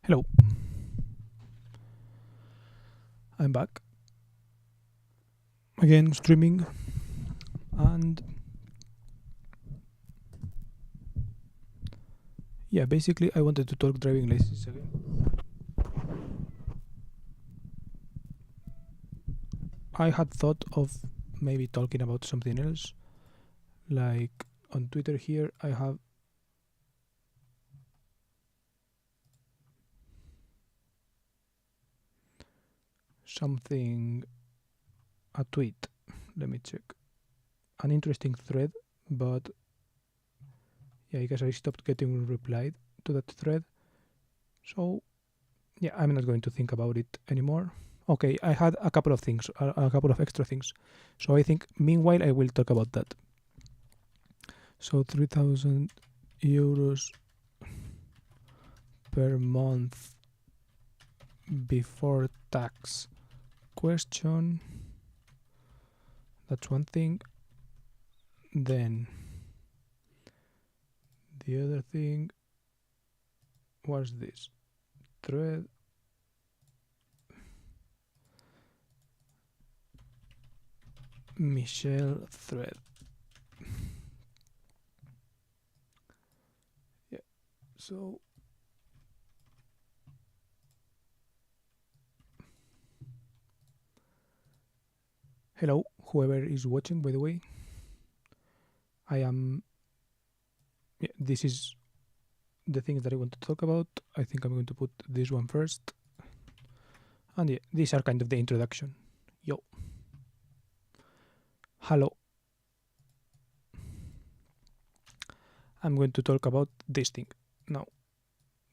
Hello, I'm back again streaming, and yeah, basically I wanted to talk driving license again. I had thought of maybe talking about something else, like on Twitter here I have something, a tweet, let me check, an interesting thread, but yeah, I guess I stopped getting replied to that thread, so yeah, I'm not going to think about it anymore. Okay, I had a couple of things, a couple of extra things, so I think meanwhile I will talk about that. So 3,000 euros per month before tax question. That's one thing. Then the other thing was this thread. Michelle thread. Yeah. So hello, whoever is watching, by the way. I am. Yeah, this is the things that I want to talk about. I think I'm going to put this one first. And yeah, these are kind of the introduction. Yo. Hello. I'm going to talk about this thing now.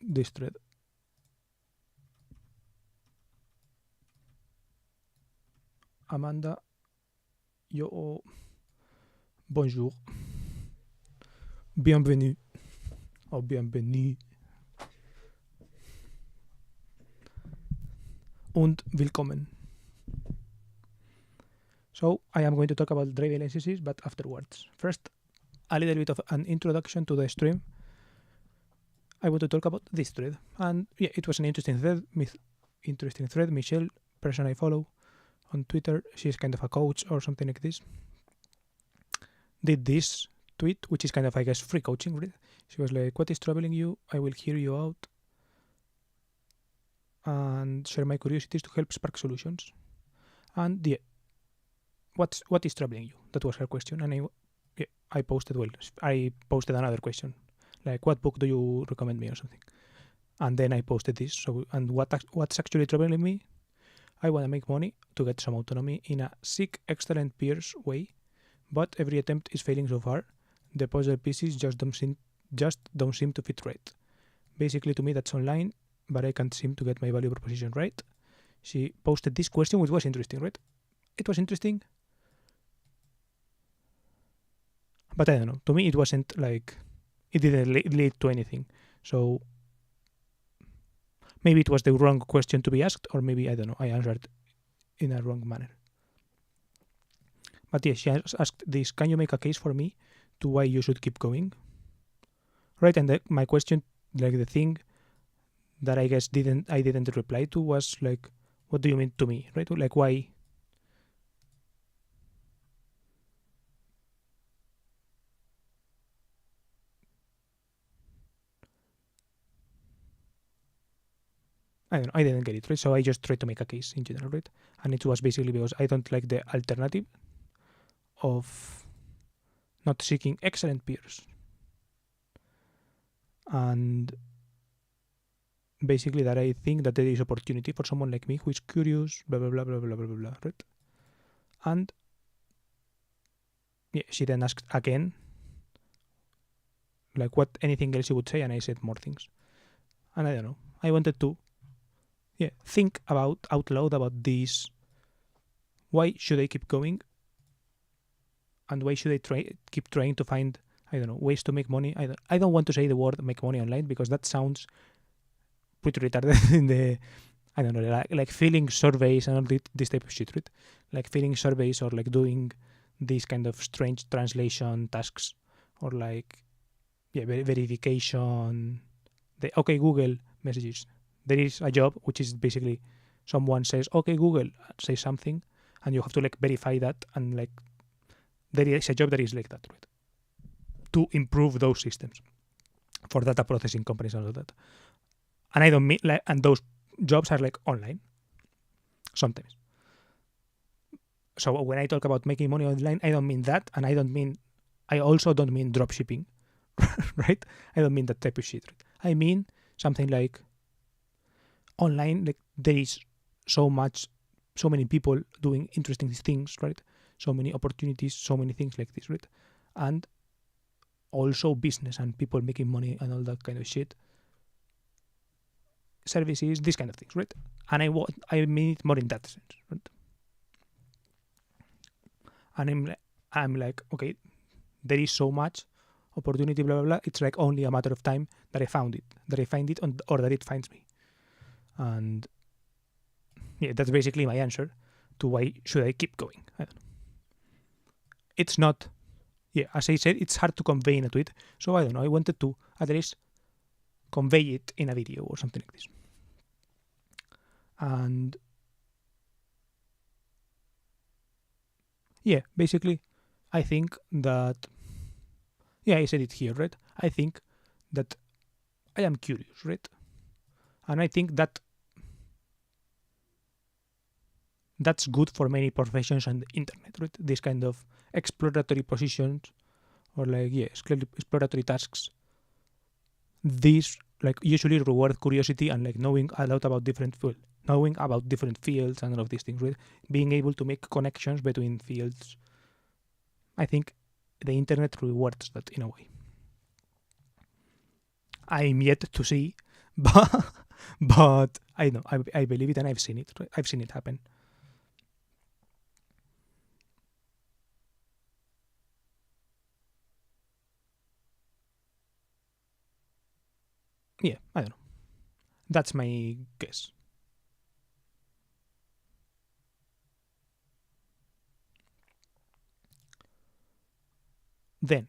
This thread. Amanda, yo, bonjour, bienvenue, or bienvenue, und willkommen. So I am going to talk about driving licenses, but afterwards. First, a little bit of an introduction to the stream. I want to talk about this thread, and yeah, it was an interesting thread. Michelle, person I follow on Twitter, she's kind of a coach or something like this, did this tweet, which is kind of, I guess, free coaching. Right? She was like, "What is troubling you? I will hear you out and share my curiosities to help spark solutions." And yeah, what is troubling you? That was her question, and I posted another question, like, "What book do you recommend me?" or something, and then I posted this. So, and what's actually troubling me? I want to make money to get some autonomy in a sick, excellent peers way, but every attempt is failing so far. The puzzle pieces just don't seem to fit right. Basically, to me, that's online, but I can't seem to get my value proposition right. She posted this question, which was interesting, right? It was interesting, but I don't know. To me, it wasn't like, it didn't lead to anything. So maybe it was the wrong question to be asked, or maybe, I don't know, I answered in a wrong manner. But yes, she asked this, "Can you make a case for me to why you should keep going?" Right, and my question, like the thing that I guess I didn't reply to was like, "What do you mean to me?" Right, like why? I don't know, I didn't get it, right? So I just tried to make a case in general, right? And it was basically because I don't like the alternative of not seeking excellent peers. And basically that I think that there is opportunity for someone like me who is curious, blah, blah, blah, blah, blah, blah, blah, right? And yeah, she then asked again, like, what anything else you would say, and I said more things. And I don't know. I wanted to think out loud about this. Why should I keep going? And why should I keep trying to find, I don't know, ways to make money? I don't want to say the word make money online because that sounds pretty retarded in the, I don't know, like filling surveys and all this type of shit, right? Like filling surveys or like doing these kind of strange translation tasks or like, verification. Okay, Google messages. there is a job which is basically someone says, okay, Google, say something, and you have to like verify that, and like there is a job that is like that, right? To improve those systems for data processing companies and all that. And I don't mean like, and those jobs are like online sometimes. So when I talk about making money online, I don't mean that, and I also don't mean drop shipping, right? I don't mean that type of shit. Right? I mean something like online, like there is so many people doing interesting things, right? So many opportunities, so many things like this, right? And also business and people making money and all that kind of shit. Services, these kind of things, right? And I mean it more in that sense, right? And I'm like, okay, there is so much opportunity, blah, blah, blah. It's like only a matter of time that I find it, or that it finds me. And yeah, that's basically my answer to why should I keep going. I don't know. It's not, yeah, as I said, it's hard to convey in a tweet. So I don't know, I wanted to at least convey it in a video or something like this. And yeah, basically, I think that, yeah, I said it here, right? I think that I am curious, right? And I think that that's good for many professions on the internet, right? This kind of exploratory positions or like, yeah, exploratory tasks. These like usually reward curiosity and like knowing a lot about different fields and all of these things, right? Being able to make connections between fields. I think the internet rewards that in a way. I'm yet to see, but I know, I believe it and I've seen it. Right? I've seen it happen. Yeah, I don't know. That's my guess. Then,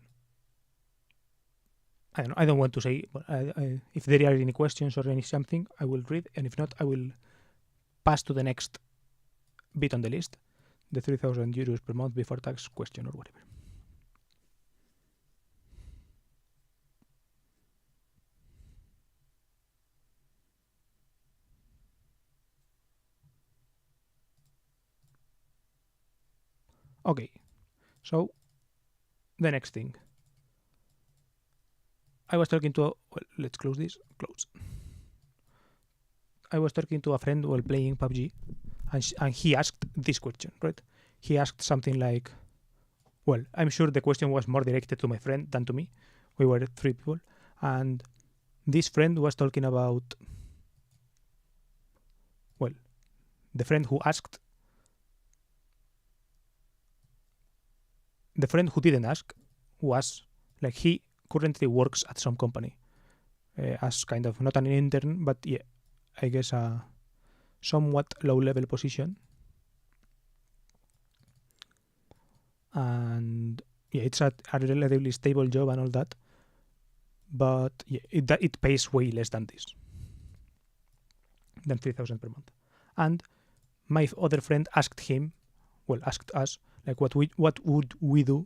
I don't know. I don't want to say, but if there are any questions or any something, I will read, and if not, I will pass to the next bit on the list, the 3,000 euros per month before tax question or whatever. Okay, so the next thing. I was talking to let's close this. Close. I was talking to a friend while playing PUBG, and he asked this question, right? He asked something like, well, I'm sure the question was more directed to my friend than to me. We were 3 people, and this friend was talking about, well, the friend who didn't ask was like, he currently works at some company as kind of not an intern, but yeah, I guess a somewhat low level position. And yeah, it's a relatively stable job and all that, but yeah, it pays way less than 3,000 per month. And my other friend asked us, like, what would we do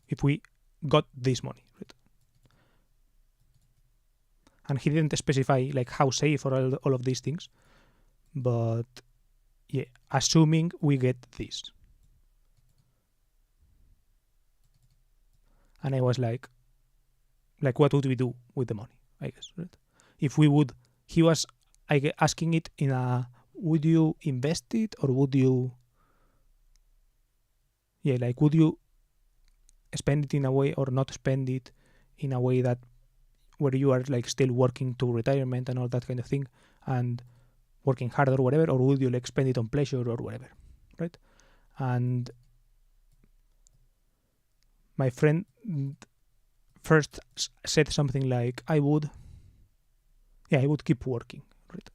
if we got this money, right? And he didn't specify like how safe or all of these things, but yeah, assuming we get this. And I was like, what would we do with the money? I guess, right? If we would, he was asking it in a, would you invest it or would you, yeah, like, would you spend it in a way or not spend it in a way that where you are like still working to retirement and all that kind of thing and working harder or whatever, or would you like spend it on pleasure or whatever, right? And my friend first said something like, I would keep working, right?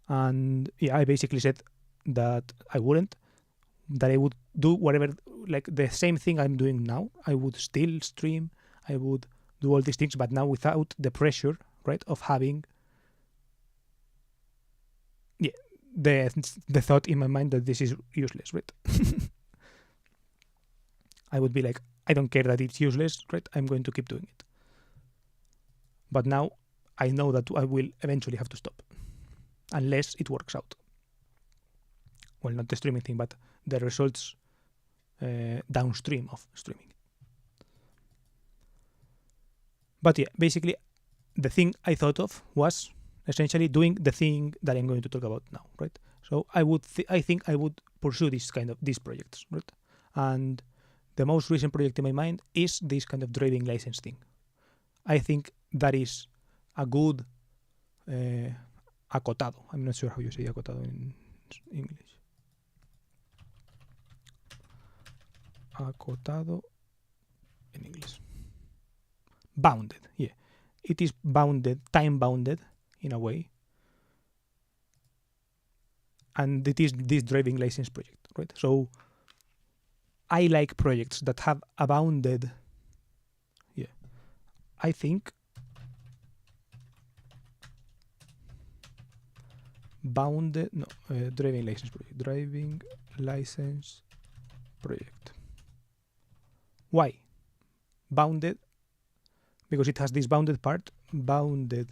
And yeah, I basically said that I wouldn't, that I would do whatever, like the same thing I'm doing now. I would still stream, I would do all these things, but now without the pressure, right, of having the thought in my mind that this is useless, right? I would be like, I don't care that it's useless, right? I'm going to keep doing it. But now I know that I will eventually have to stop unless it works out. Well, not the streaming thing, but the results downstream of streaming. But yeah, basically, the thing I thought of was essentially doing the thing that I'm going to talk about now, right? So I think I would pursue these projects, right? And the most recent project in my mind is this kind of driving license thing. I think that is a good acotado. I'm not sure how you say acotado in English. Acotado in English. Bounded, yeah. It is bounded, time bounded in a way. And it is this driving license project, right? So I like projects that have a bounded, yeah. I think bounded, no, driving license project. Why? Bounded, because it has this bounded part, bounded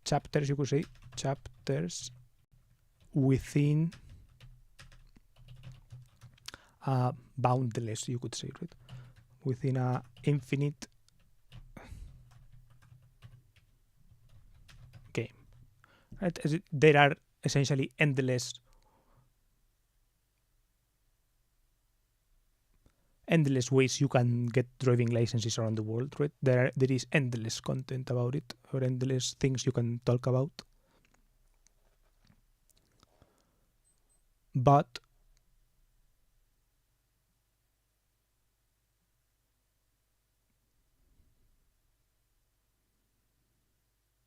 chapters, you could say, chapters within a boundless, you could say, right? Within a infinite game. Right? There are essentially endless ways you can get driving licenses around the world, right? There is endless content about it, or endless things you can talk about. But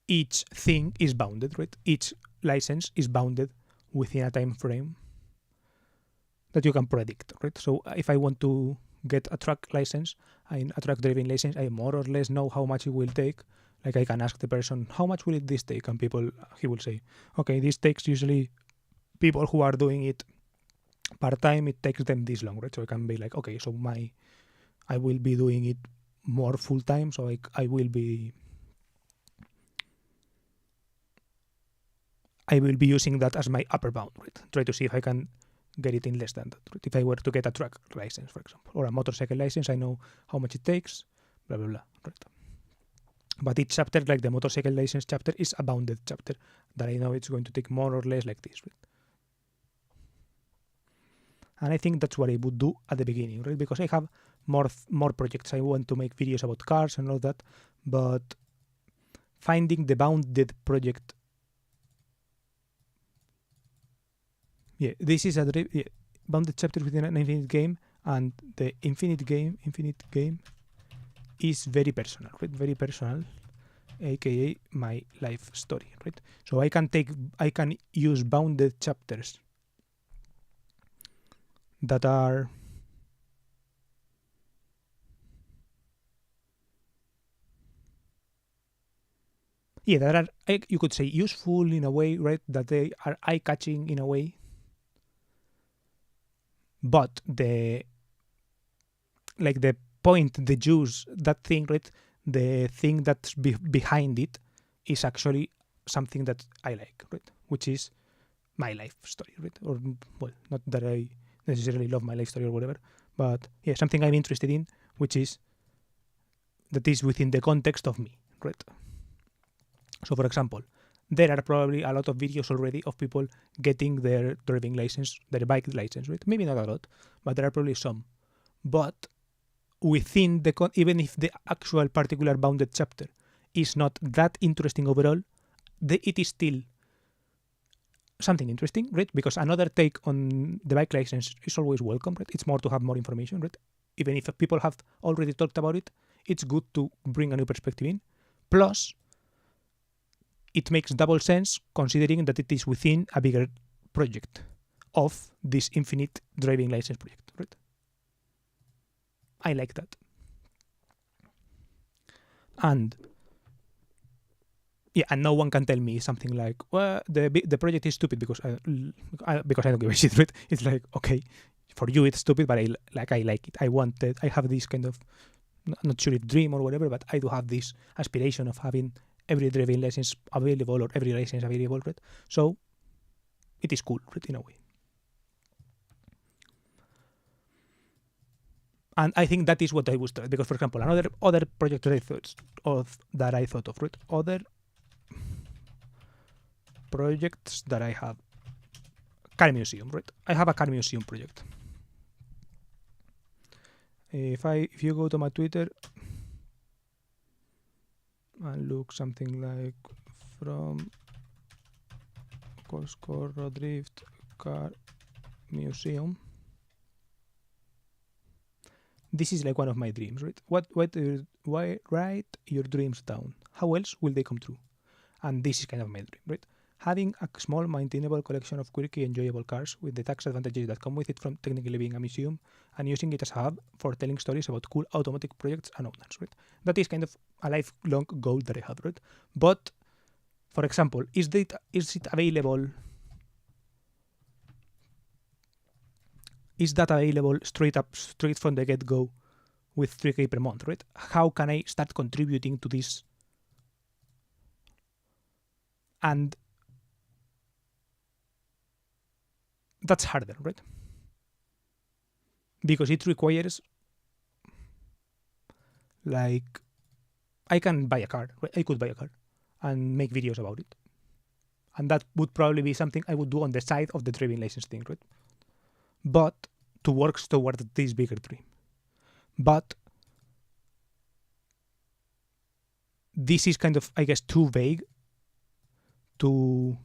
each thing is bounded, right? Each license is bounded within a time frame that you can predict, right? So if I want to get a truck license, a truck driving license, I more or less know how much it will take. Like I can ask the person, how much will this take? And he will say, okay, this takes usually people who are doing it part-time, it takes them this long, right? So I can be like, okay, so I will be doing it more full-time, so I will be using that as my upper bound, right? Try to see if I can get it in less than that. Right? If I were to get a truck license, for example, or a motorcycle license, I know how much it takes, blah, blah, blah, right? But each chapter, like the motorcycle license chapter, is a bounded chapter that I know it's going to take more or less like this, right? And I think that's what I would do at the beginning, right? Because I have more projects. I want to make videos about cars and all that, but finding the bounded project, yeah, this is a bounded chapter within an infinite game, and the infinite game is very personal, right? Very personal, aka my life story, right? So I can use bounded chapters that are that are, you could say, useful in a way, right? That they are eye-catching in a way, but the point, the juice, that thing, right? The thing that's behind it is actually something that I like, right? Which is my life story, right? Or, well, not that I necessarily love my life story or whatever, but yeah, something I'm interested in, which is that is within the context of me, right? So, for example, there are probably a lot of videos already of people getting their driving license, their bike license, right? Maybe not a lot, but there are probably some. But within even if the actual particular bounded chapter is not that interesting overall, it is still something interesting, right? Because another take on the bike license is always welcome, right? It's more to have more information, right? Even if people have already talked about it, it's good to bring a new perspective in. Plus, it makes double sense considering that it is within a bigger project of this infinite driving license project, right? I like that. And yeah, and no one can tell me something like, well, the project is stupid because I don't give a shit, right? It's like, okay, for you it's stupid, but I like it. I have this kind of, not sure if dream or whatever, but I do have this aspiration of having every driving license available or every license available, right? So it is cool, right, in a way. And I think that is what I would start, because, for example, other project that I thought of, right? Other projects that I have. Car museum, right? I have a car museum project. If you go to my Twitter and look something like from Coscorro Drift Car Museum, this is like one of my dreams, right? Why write your dreams down? How else will they come true? And this is kind of my dream, right? Having a small, maintainable collection of quirky, enjoyable cars with the tax advantages that come with it from technically being a museum, and using it as a hub for telling stories about cool automatic projects and owners, right? That is kind of a lifelong goal that I have, right? But, for example, is it available? Is that available straight from the get-go with 3K per month, right? How can I start contributing to this? And that's harder, right? Because it requires, like, I can buy a car, right? I could buy a car and make videos about it. And that would probably be something I would do on the side of the driving license thing, right? But to work towards this bigger dream. But this is kind of, I guess, too vague to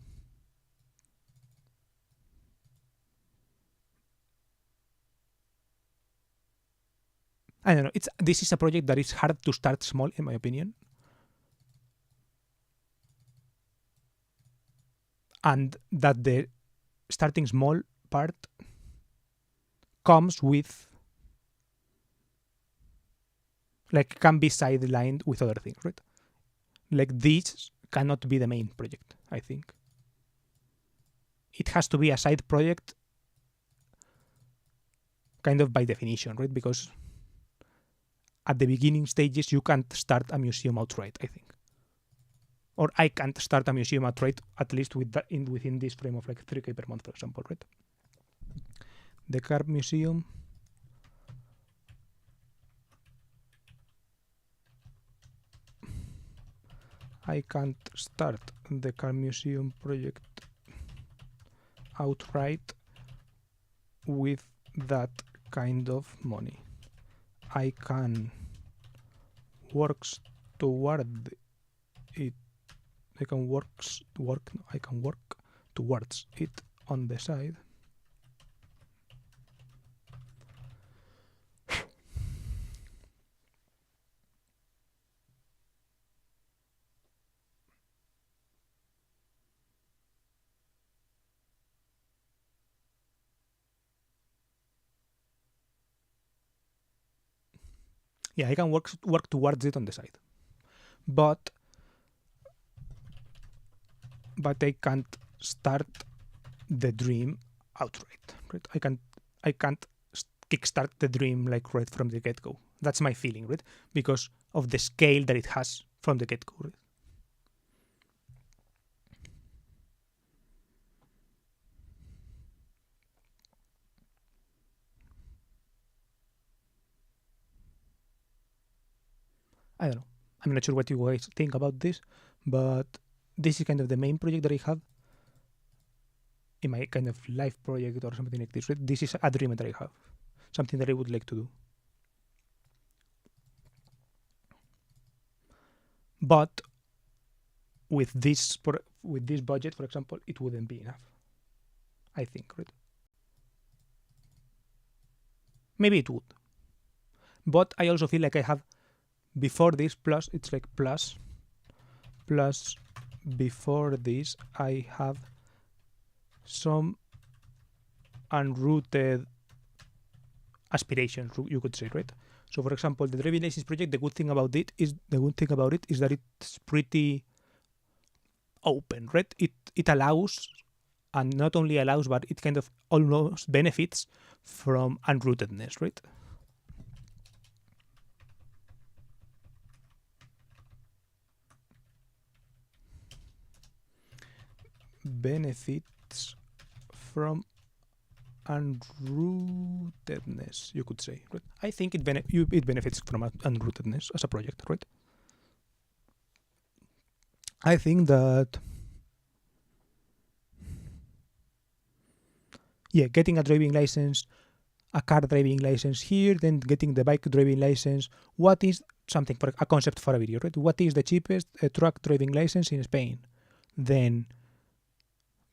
I don't know. This is a project that is hard to start small, in my opinion, and that the starting small part comes with, like, can be sidelined with other things, right? Like, this cannot be the main project, I think. It has to be a side project, kind of by definition, right? Because at the beginning stages, you can't start a museum outright, I think. Or I can't start a museum outright, at least within this frame of like 3K per month, for example, right? The car museum. I can't start the car museum project outright with that kind of money. I can work toward it. I can work towards it on the side. Yeah, I can work towards it on the side, but I can't start the dream outright. Right? I can't kickstart the dream like right from the get go. That's my feeling, right? Because of the scale that it has from the get go. Right? I don't know. I'm not sure what you guys think about this, but this is kind of the main project that I have in my kind of life project or something like this. Right? This is a dream that I have, something that I would like to do. But with this budget, for example, it wouldn't be enough. I think, right? Maybe it would, but I also feel like I have before this plus. It's like plus before this. I have some unrooted aspirations, you could say, right? So, for example, the driving license project, the good thing about it is that it's pretty open, right? It allows, and not only allows, but it kind of almost benefits from unrootedness, right? Benefits from unrootedness, you could say, right? I think it benefits from unrootedness as a project, right? I think that, yeah, getting a driving license, a car driving license here, then getting the bike driving license. What is something for a concept for a video, right? What is the cheapest truck driving license in Spain? Then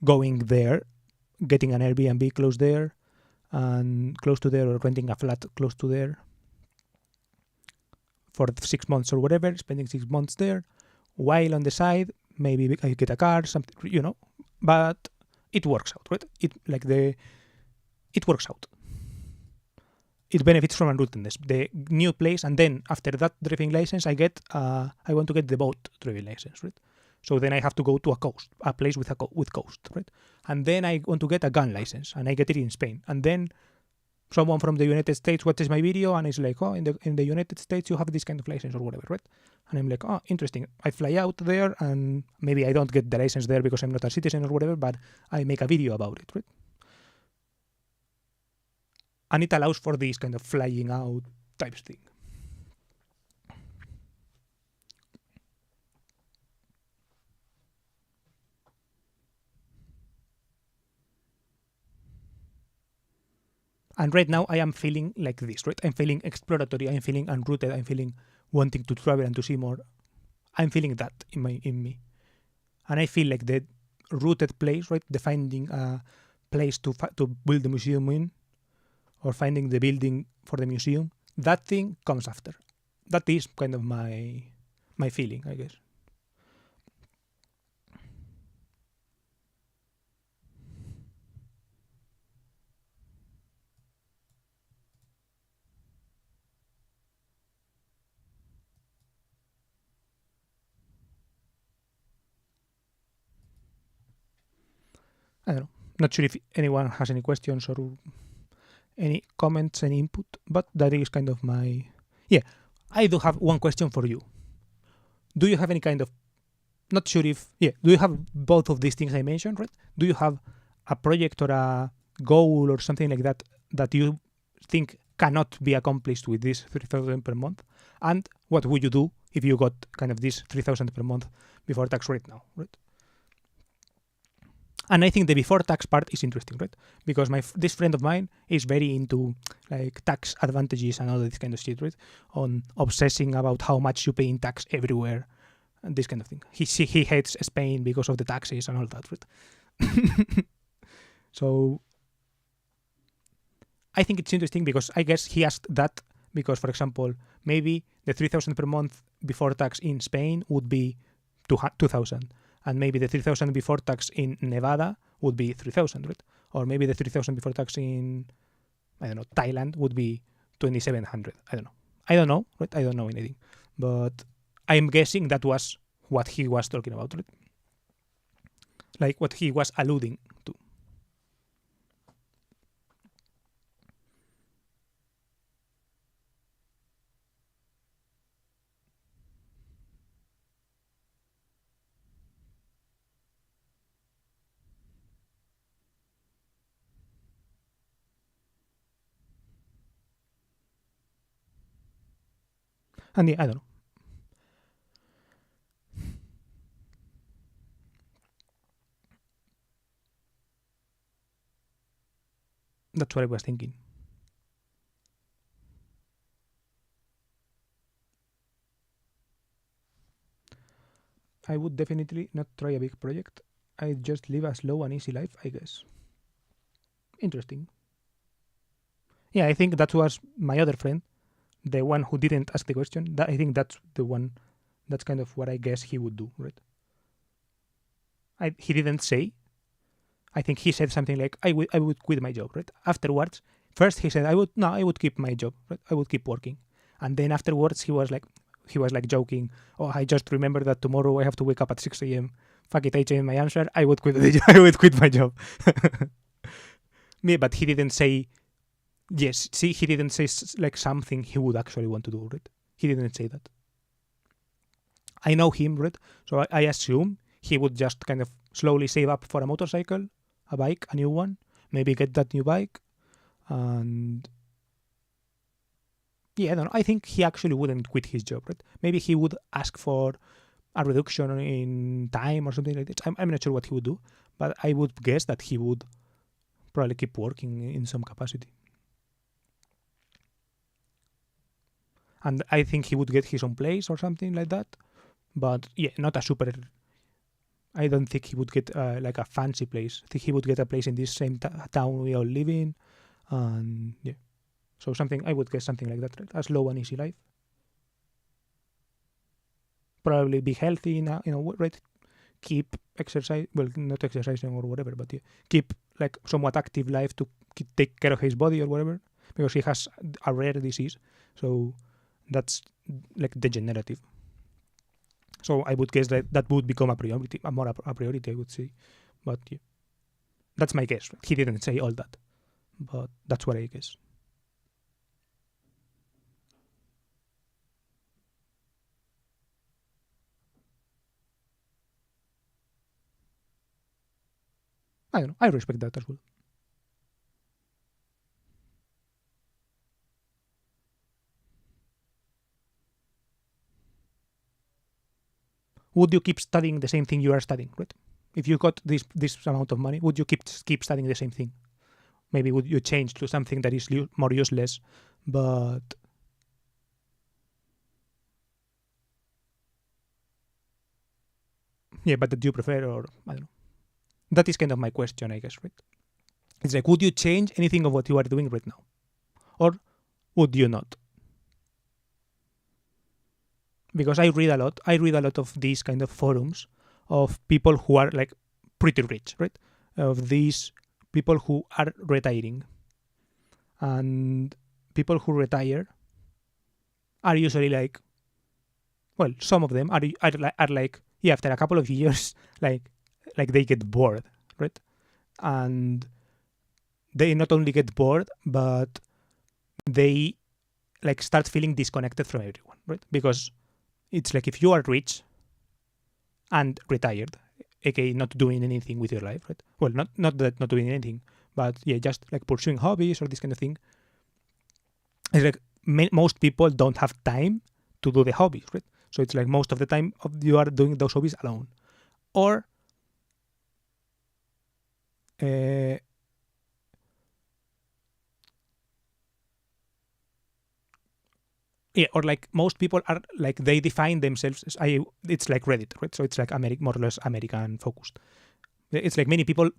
going there, getting an Airbnb close there, and close to there, or renting a flat close to there for 6 months or whatever, spending 6 months there, while on the side, maybe I get a car, something, but it works out, right? It works out. It benefits from unrootedness, the new place, and then after that driving license, I want to get the boat driving license, right? So then I have to go to a place with coast, right? And then I want to get a gun license, and I get it in Spain. And then someone from the United States watches my video and is like, oh, in the United States you have this kind of license or whatever, right? And I'm like, oh, interesting. I fly out there, and maybe I don't get the license there because I'm not a citizen or whatever, but I make a video about it, right? And it allows for this kind of flying out type thing. And right now I am feeling like this, right? I'm feeling exploratory, I'm feeling unrooted, I'm feeling wanting to travel and to see more. I'm feeling that in me. And I feel like the rooted place, right? The finding a place to build the museum in, or finding the building for the museum, that thing comes after. That is kind of my feeling, I guess. I don't know. Not sure if anyone has any questions or any comments, any input, but that is kind of my... Yeah, I do have one question for you. Do you have any kind of... Not sure if... Yeah, do you have both of these things I mentioned, right? Do you have a project or a goal or something like that you think cannot be accomplished with this 3,000 per month? And what would you do if you got kind of this 3,000 per month before tax right now, right? And I think the before tax part is interesting, right? Because this friend of mine is very into like tax advantages and all this kind of shit, right? On obsessing about how much you pay in tax everywhere and this kind of thing. He hates Spain because of the taxes and all that, right? So I think it's interesting because I guess he asked that because, for example, maybe the 3,000 per month before tax in Spain would be 2,000. And maybe the 3,000 before tax in Nevada would be 3,000, right? Or maybe the 3,000 before tax in, I don't know, Thailand would be 2,700. I don't know, right? I don't know anything. But I'm guessing that was what he was talking about, right? Like what he was alluding to. And yeah, I don't know. That's what I was thinking. I would definitely not try a big project. I'd just live a slow and easy life, I guess. Interesting. Yeah, I think that was my other friend, the one who didn't ask the question. I think that's the one, that's kind of what I guess he would do, right? He didn't say. I think he said something like, I would quit my job, right? Afterwards, first he said, I would keep my job, right? I would keep working. And then afterwards he was like joking, oh, I just remember that tomorrow I have to wake up at 6 a.m. fuck it, I changed my answer. I would quit. I would quit my job. Yeah, but he didn't say yes. See, he didn't say like something he would actually want to do. Right? He didn't say that. I know him, right? So I assume he would just kind of slowly save up for a motorcycle, a bike, a new one, maybe get that new bike, and yeah, I don't know. I think he actually wouldn't quit his job, right? Maybe he would ask for a reduction in time or something like that. I'm not sure what he would do, but I would guess that he would probably keep working in some capacity. And I think he would get his own place or something like that. But yeah, not a super. I don't think he would get like a fancy place. I think he would get a place in this same town we all live in, and yeah. So something I would guess something like that, right? A slow and easy life. Probably be healthy, right? Keep exercise, well, not exercising or whatever, but yeah, keep like somewhat active life to take care of his body or whatever, because he has a rare disease, so that's like degenerative. So I would guess that that would become a priority, a priority, I would say. But yeah, that's my guess. He didn't say all that, but that's what I guess. I don't know. I respect that as well. Would you keep studying the same thing you are studying, right? If you got this amount of money, would you keep studying the same thing? Maybe would you change to something that is more useless, but yeah, but that you prefer, or I don't know. That is kind of my question, I guess, right? It's like, would you change anything of what you are doing right now, or would you not? Because I read a lot. I read a lot of these kind of forums of people who are like pretty rich, right? Of these people who are retiring, and people who retire are usually like, well, some of them are like, yeah, after a couple of years, like they get bored, right? And they not only get bored, but they like start feeling disconnected from everyone, right? Because it's like if you are rich and retired, aka not doing anything with your life, right? Well, not that not doing anything, but yeah, just like pursuing hobbies or this kind of thing. It's like most people don't have time to do the hobbies, right? So it's like most of the time you are doing those hobbies alone, or uh, yeah, or like most people are like they define themselves as it's like Reddit, right? So it's like more or less American focused. It's like many people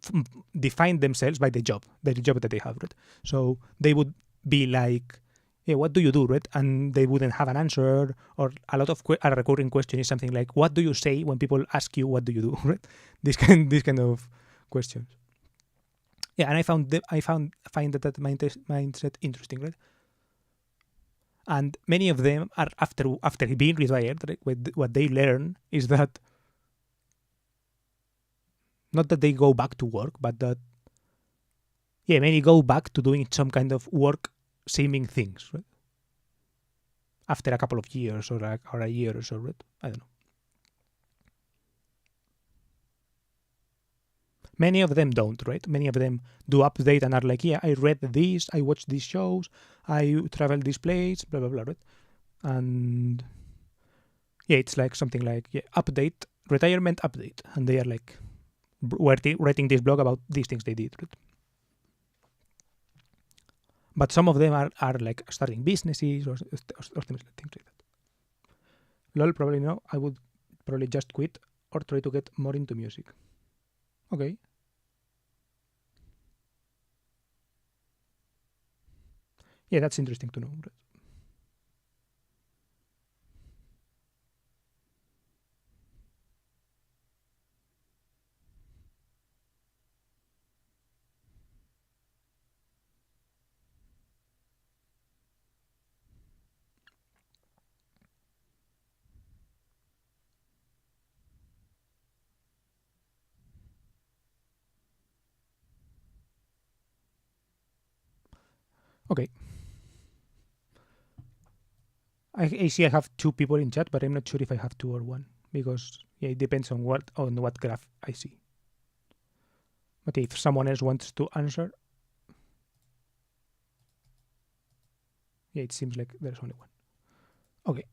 define themselves by the job that they have, right? So they would be like, yeah, what do you do, right? And they wouldn't have an answer, or a lot of a recurring question is something like, what do you say when people ask you what do you do, right? This kind of questions. Yeah, and I find that mindset interesting, right? And many of them are after being retired, right? What they learn is that not that they go back to work, but that yeah, many go back to doing some kind of work seeming things, right? After a couple of years or a year or so, right? I don't know. Many of them don't, right? Many of them do update and are like, yeah, I read this, I watched these shows, I traveled this place, blah blah blah, right? And yeah, it's like something like yeah, update, retirement update, and they are like writing this blog about these things they did, right? But some of them are like starting businesses or things like that. Lol, probably no. I would probably just quit or try to get more into music. Okay. Yeah, that's interesting to know. Okay. I see I have 2 people in chat, but I'm not sure if I have 2 or 1 because yeah, it depends on what graph I see. But if someone else wants to answer, yeah, it seems like there's only 1. Okay.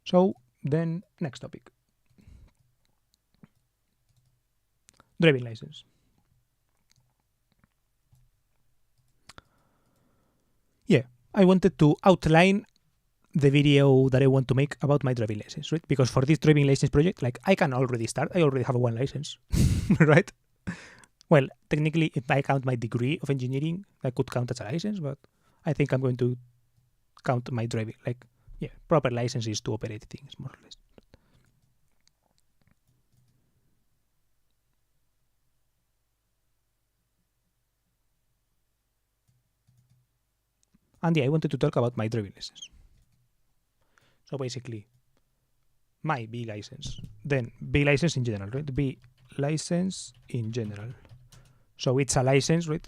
So then next topic. Driving license. Yeah, I wanted to outline the video that I want to make about my driving license, right? Because for this driving license project, like I can already start. I already have 1 license, right? Well, technically, if I count my degree of engineering, that could count as a license, but I think I'm going to count my driving, like, yeah, proper licenses to operate things, more or less. And yeah, I wanted to talk about my driving license. So basically, my B license, then B license in general, right? B license in general. So it's a license, right?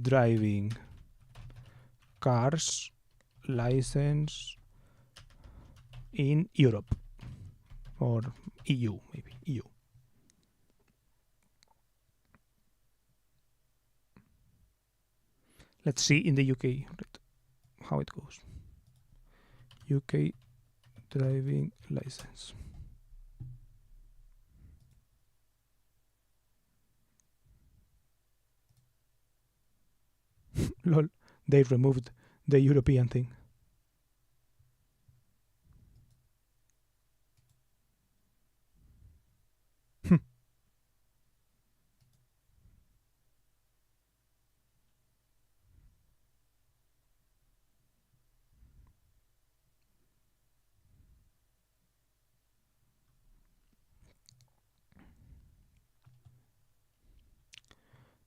Driving cars license in Europe or EU, maybe EU. Let's see in the UK, right, how it goes. UK driving license. Lol, they removed the European thing.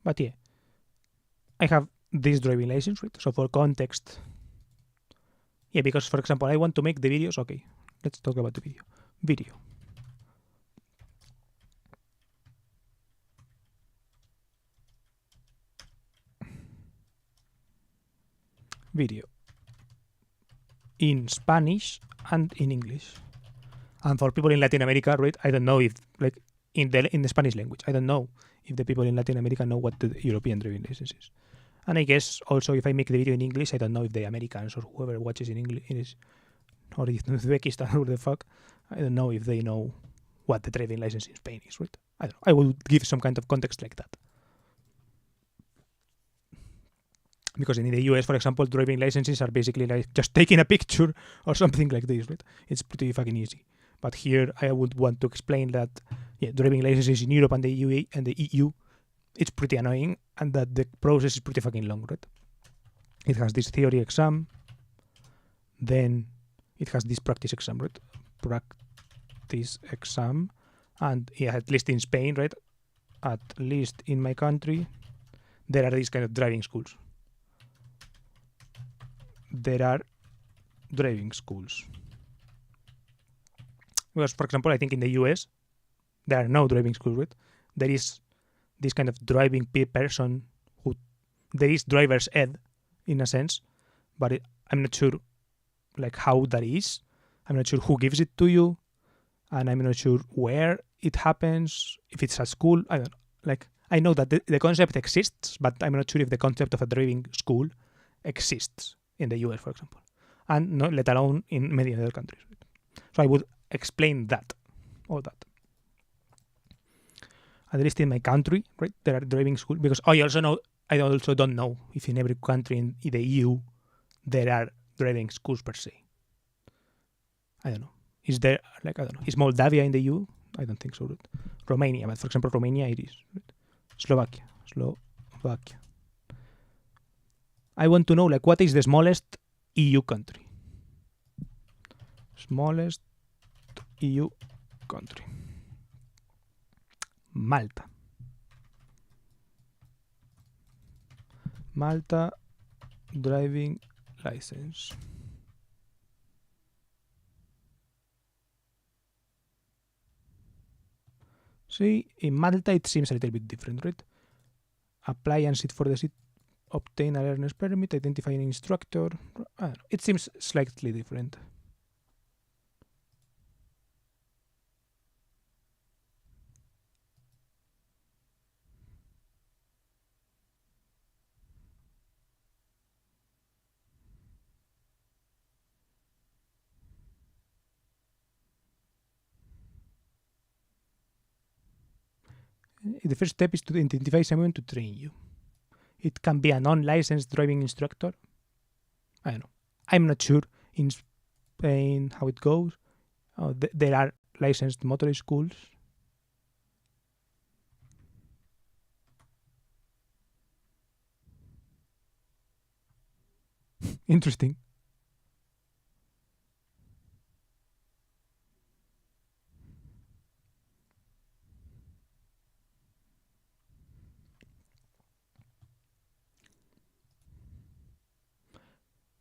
But yeah, I have this driving license, right? So for context, yeah, because for example, I want to make the videos. Okay, let's talk about the video. Video in Spanish and in English. And for people in Latin America, right? I don't know if like in the Spanish language, I don't know if the people in Latin America know what the European driving license is. And I guess also if I make the video in English, I don't know if the Americans or whoever watches in English or if Uzbekistan or the fuck, I don't know if they know what the driving license in Spain is, right? I don't know. I will give some kind of context like that. Because in the US, for example, driving licenses are basically like just taking a picture or something like this, right? It's pretty fucking easy. But here I would want to explain that yeah, driving licenses in Europe and the EU, it's pretty annoying and that the process is pretty fucking long, right? It has this theory exam, then it has this practice exam, right? Practice exam, and yeah, at least in Spain, right? At least in my country, there are these kind of driving schools. There are driving schools. Because, for example, I think in the US, there are no driving schools, right? There is this kind of driving person who, there is driver's ed, in a sense, but I'm not sure like how that is. I'm not sure who gives it to you, and I'm not sure where it happens, if it's a school. I don't know. Like, I know that the concept exists, but I'm not sure if the concept of a driving school exists in the US, for example, and not let alone in many other countries. So I would explain all that. At least in my country, right, there are driving schools, because I also don't know if in every country in the EU there are driving schools per se. I don't know. Is there, like, I don't know, is Moldavia in the EU? I don't think so. Right? Romania, but for example, Romania it is. Right? Slovakia. I want to know, like, what is the smallest EU country? Smallest EU country. Malta. Malta driving license. See, in Malta it seems a little bit different, right? Apply and sit for the seat obtain a learner's permit, identify an instructor. I don't know. It seems slightly different. The first step is to identify someone to train you. It can be a non-licensed driving instructor. I don't know. I'm not sure in Spain how it goes. There are licensed motorist schools. Interesting.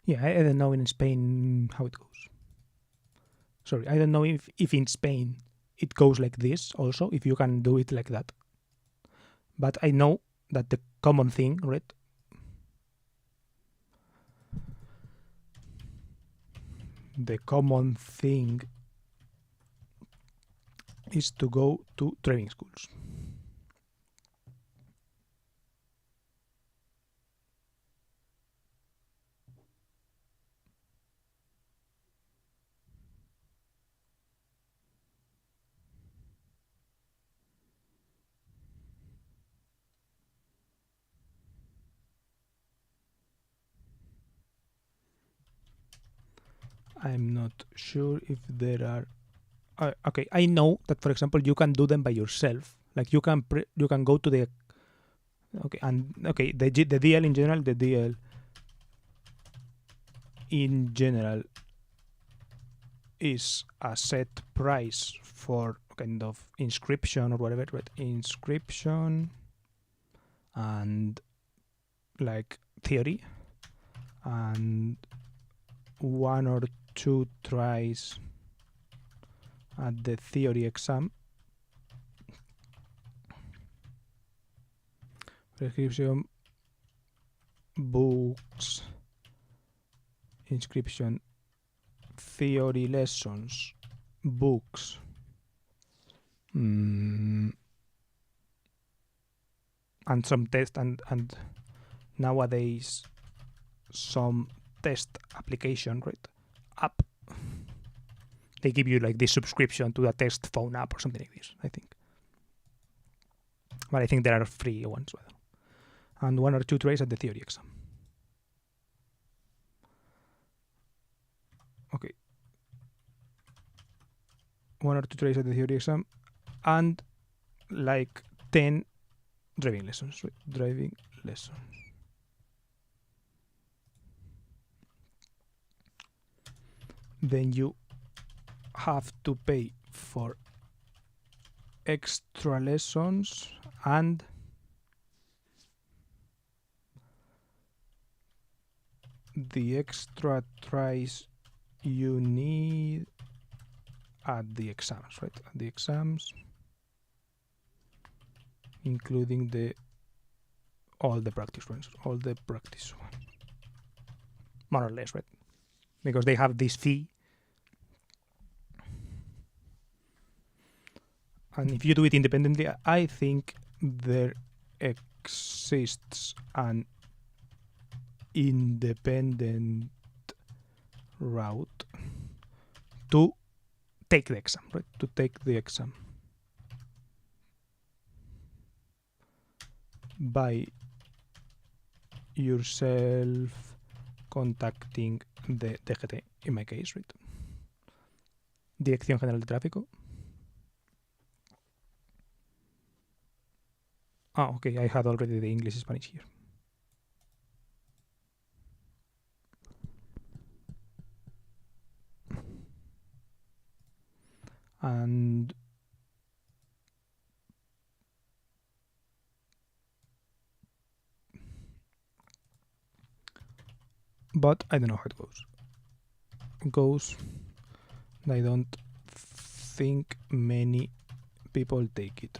Yeah, I don't know in Spain how it goes. Sorry, I don't know if in Spain it goes like this also, if you can do it like that. But I know that the common thing, right? The common thing is to go to driving schools. I'm not sure if there are. Okay, I know that, for example, you can do them by yourself. Like you can go to the. Okay, and okay, the DL in general, the DL in general is a set price for kind of inscription or whatever, right? Inscription and like theory and 1 or 2 tries at the theory exam. Prescription, books, inscription, theory lessons, books, and some test and nowadays some test application, right? App. They give you like this subscription to a test phone app or something like this, I think. But I think there are free ones. And 1 or 2 tries at the theory exam. Okay. 1 or 2 tries at the theory exam and like 10 driving lessons. Right? Driving lessons. Then you have to pay for extra lessons and the extra tries you need at the exams, right? At the exams, including all the practice ones, more or less, right? Because they have this fee, and if you do it independently, I think there exists an independent route to take the exam, right? To take the exam by yourself contacting the DGT, in my case, right? Dirección General de Tráfico. Okay, I had already the English Spanish here. And but I don't know how it goes. I don't think many people take it.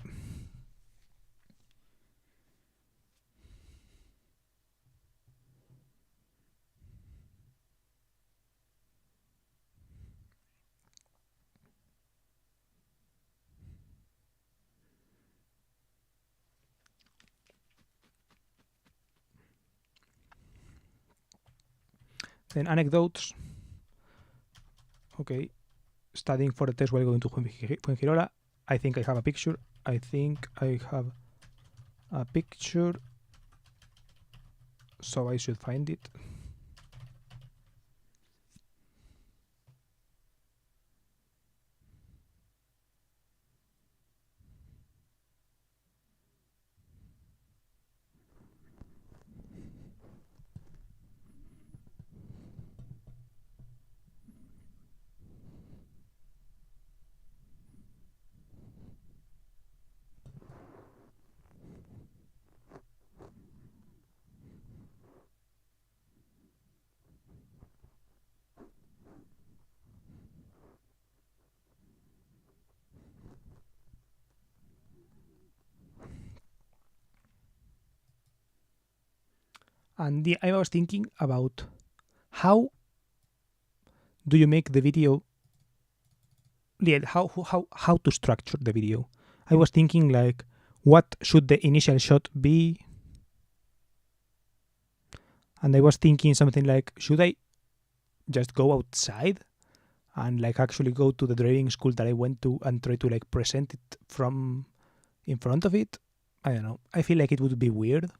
Then anecdotes. Okay. Studying for the test while going to Fuengirola. I think I have a picture. I think I have a picture. So I should find it. And I was thinking about how do you make the video? Yeah, how to structure the video. I was thinking like, what should the initial shot be? And I was thinking something like, should I just go outside and like actually go to the driving school that I went to and try to like present it from in front of it? I don't know. I feel like it would be weird.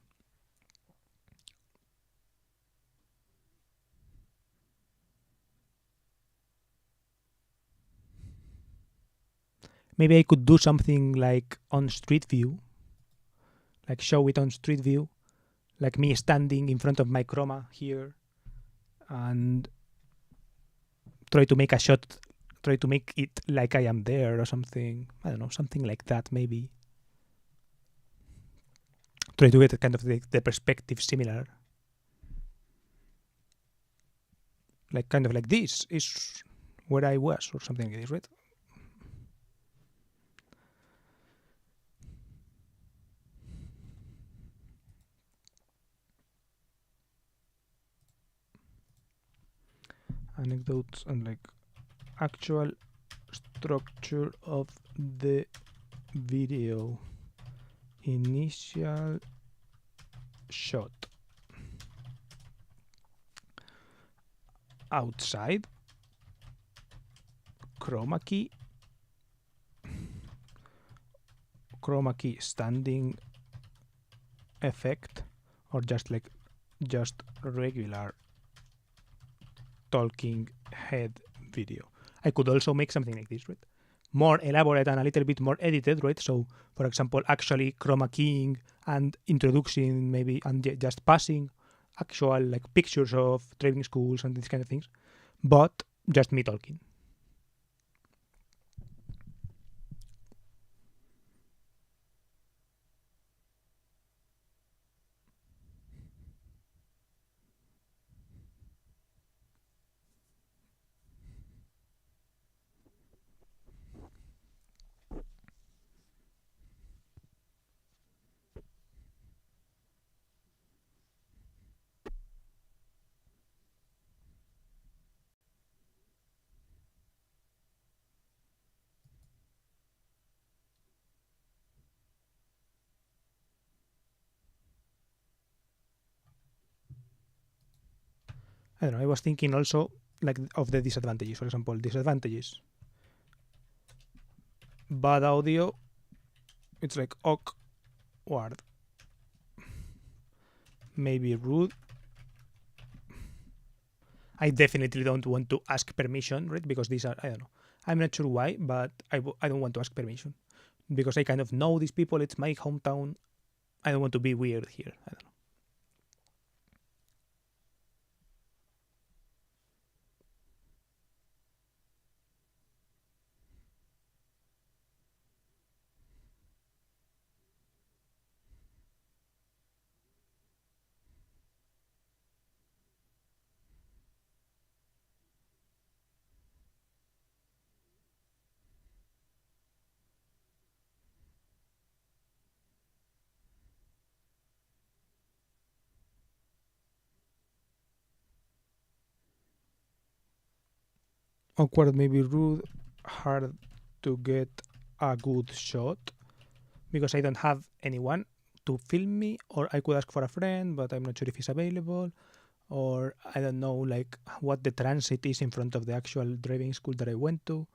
Maybe I could do something like on Street View, like show it on Street View, like me standing in front of my chroma here and try to make a shot, try to make it like I am there or something. I don't know, something like that maybe. Try to get kind of the perspective similar. Like kind of like this is where I was or something like this, right? Anecdotes and like actual structure of the video. Initial shot. Outside. Chroma key. Chroma key standing effect, or just regular talking head video. I could also make something like this, right? More elaborate and a little bit more edited, right? So, for example, actually chroma keying and introducing maybe and just passing actual like pictures of driving schools and these kind of things, but just me talking. I don't know. I was thinking also like of the disadvantages. For example, disadvantages: bad audio. It's like awkward. Maybe rude. I definitely don't want to ask permission, right? Because these are, I don't know. I'm not sure why, but I don't want to ask permission because I kind of know these people. It's my hometown. I don't want to be weird here. I don't know. Awkward, maybe rude, hard to get a good shot because I don't have anyone to film me, or I could ask for a friend, but I'm not sure if he's available. or I don't know, like what the transit is in front of the actual driving school that I went to.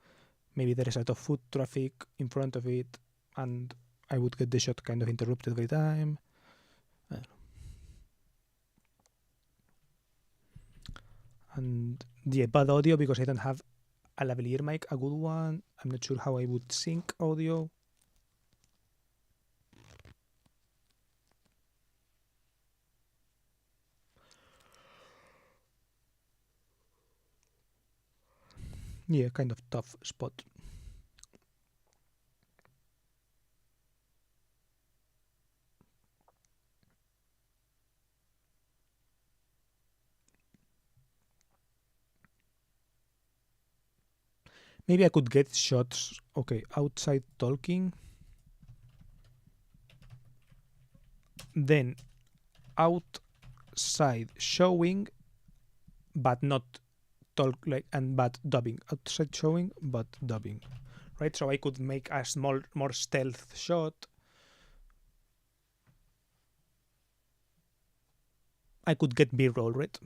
Maybe there is a lot of foot traffic in front of it, and I would get the shot kind of interrupted every time. I don't know. And the bad audio because I don't have a lavalier mic, a good one. I'm not sure how I would sync audio. Yeah, kind of tough spot. Maybe I could get shots, okay, outside talking, then outside showing, but not talk like, and but dubbing. Outside showing, but dubbing, right? So I could make a small, more stealth shot. I could get B-roll, right?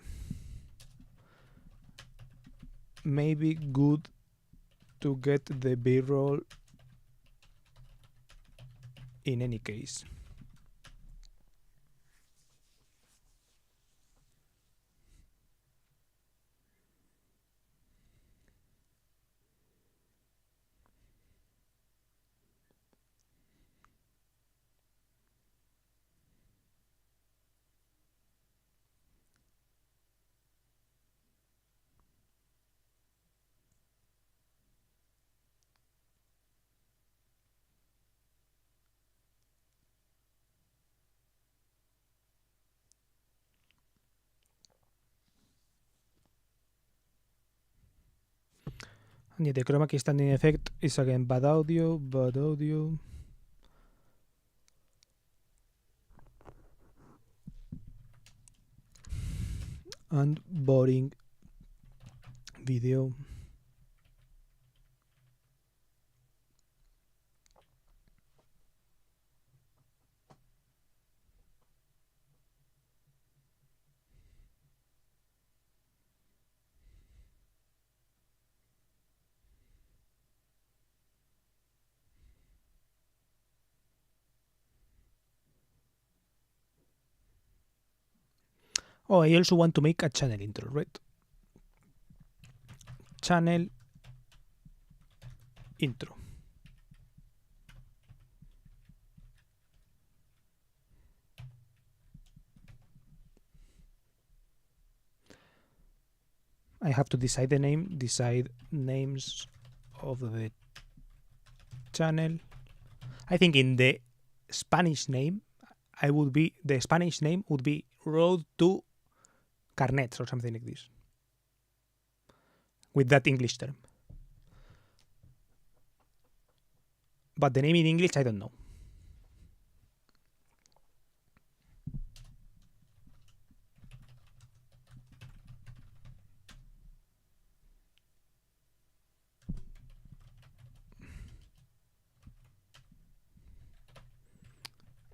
Maybe good to get the B-roll in any case. And yeah, the chroma key standing effect is again bad audio, and boring video. Oh, I also want to make a channel intro, right? Channel intro. I have to decide the name, decide names of the channel. I think in the Spanish name, the Spanish name would be Road to Carnets or something like this, with that English term. But the name in English, I don't know.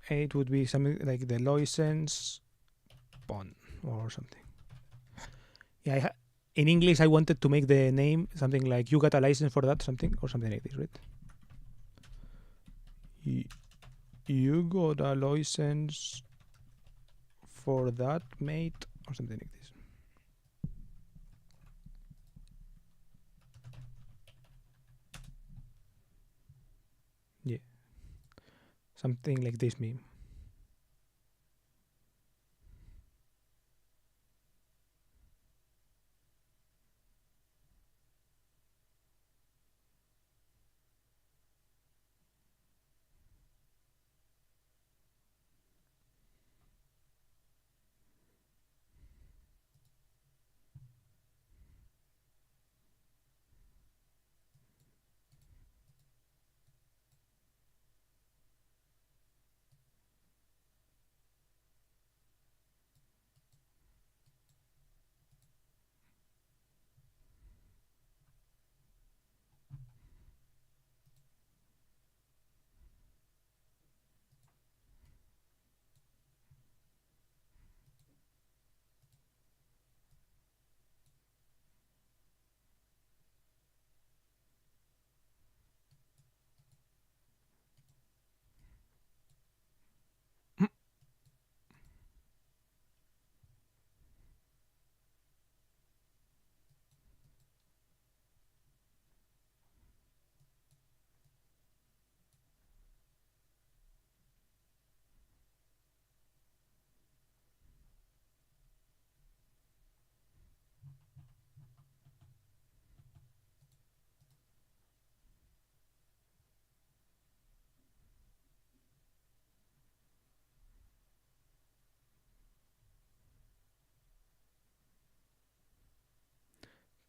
It would be something like the license pon or something. Yeah, in English, I wanted to make the name something like you got a license for that, something or something like this, right? You got a license for that, mate, or something like this. Yeah, something like this meme.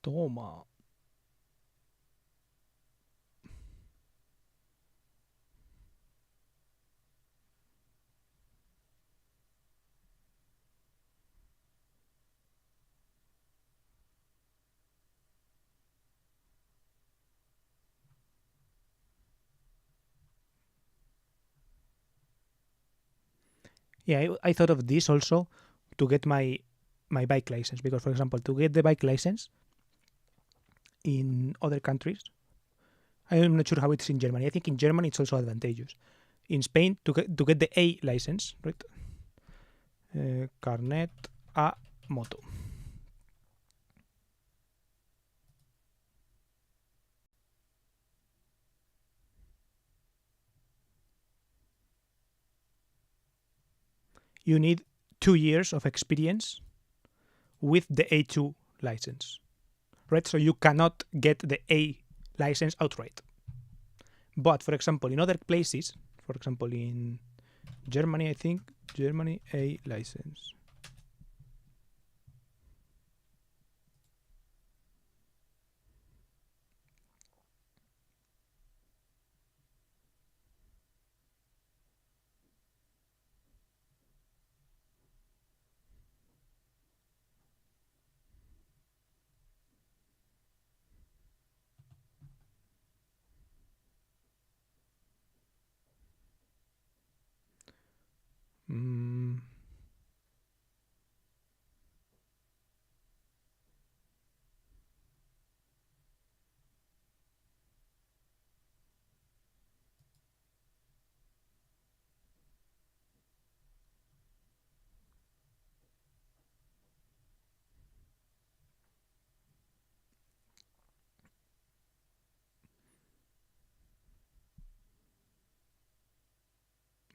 Toma. Yeah, I thought of this also to get my bike license, because, for example, to get the bike license in other countries, I'm not sure how it's in Germany. I think in Germany it's also advantageous. In Spain, to get the A license, right? Carnet a moto. You need 2 years of experience with the A2 license, right? So you cannot get the A license outright. But, for example, in other places, for example, in Germany, I think, Germany A license.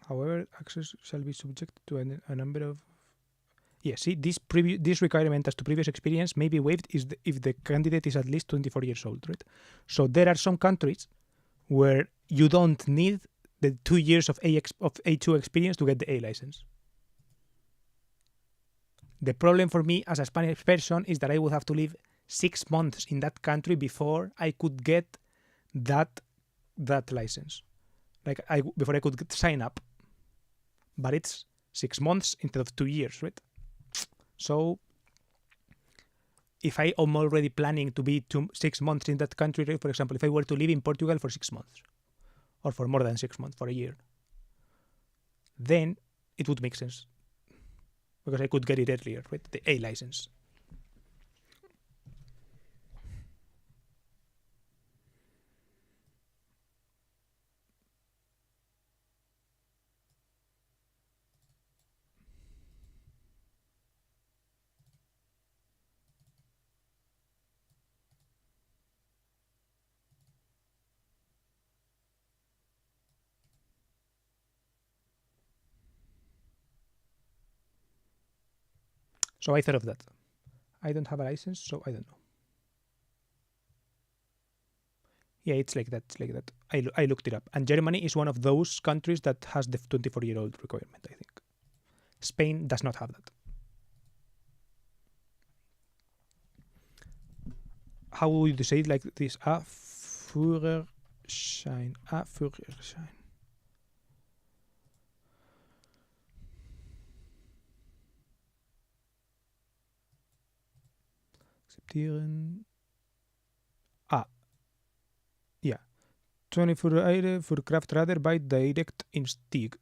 However, access shall be subject to a number of... Yeah, see, this requirement as to previous experience may be waived if the candidate is at least 24 years old, right? So there are some countries where you don't need the 2 years of A2 experience to get the A license. The problem for me as a Spanish person is that I would have to live 6 months in that country before I could get that license. Before I could sign up. But it's 6 months instead of 2 years, right? So if I am already planning to be 6 months in that country, right? For example, if I were to live in Portugal for 6 months, or for more than 6 months, for a year, then it would make sense, because I could get it earlier, right? The A license. So I thought of that. I don't have a license, so I don't know. Yeah, it's like that. I looked it up. And Germany is one of those countries that has the 24-year-old requirement, I think. Spain does not have that. How would you say it like this? A Führerschein. A Führerschein. Akzeptieren. Ja. 24 Euro für Krafträder by direct Einstieg.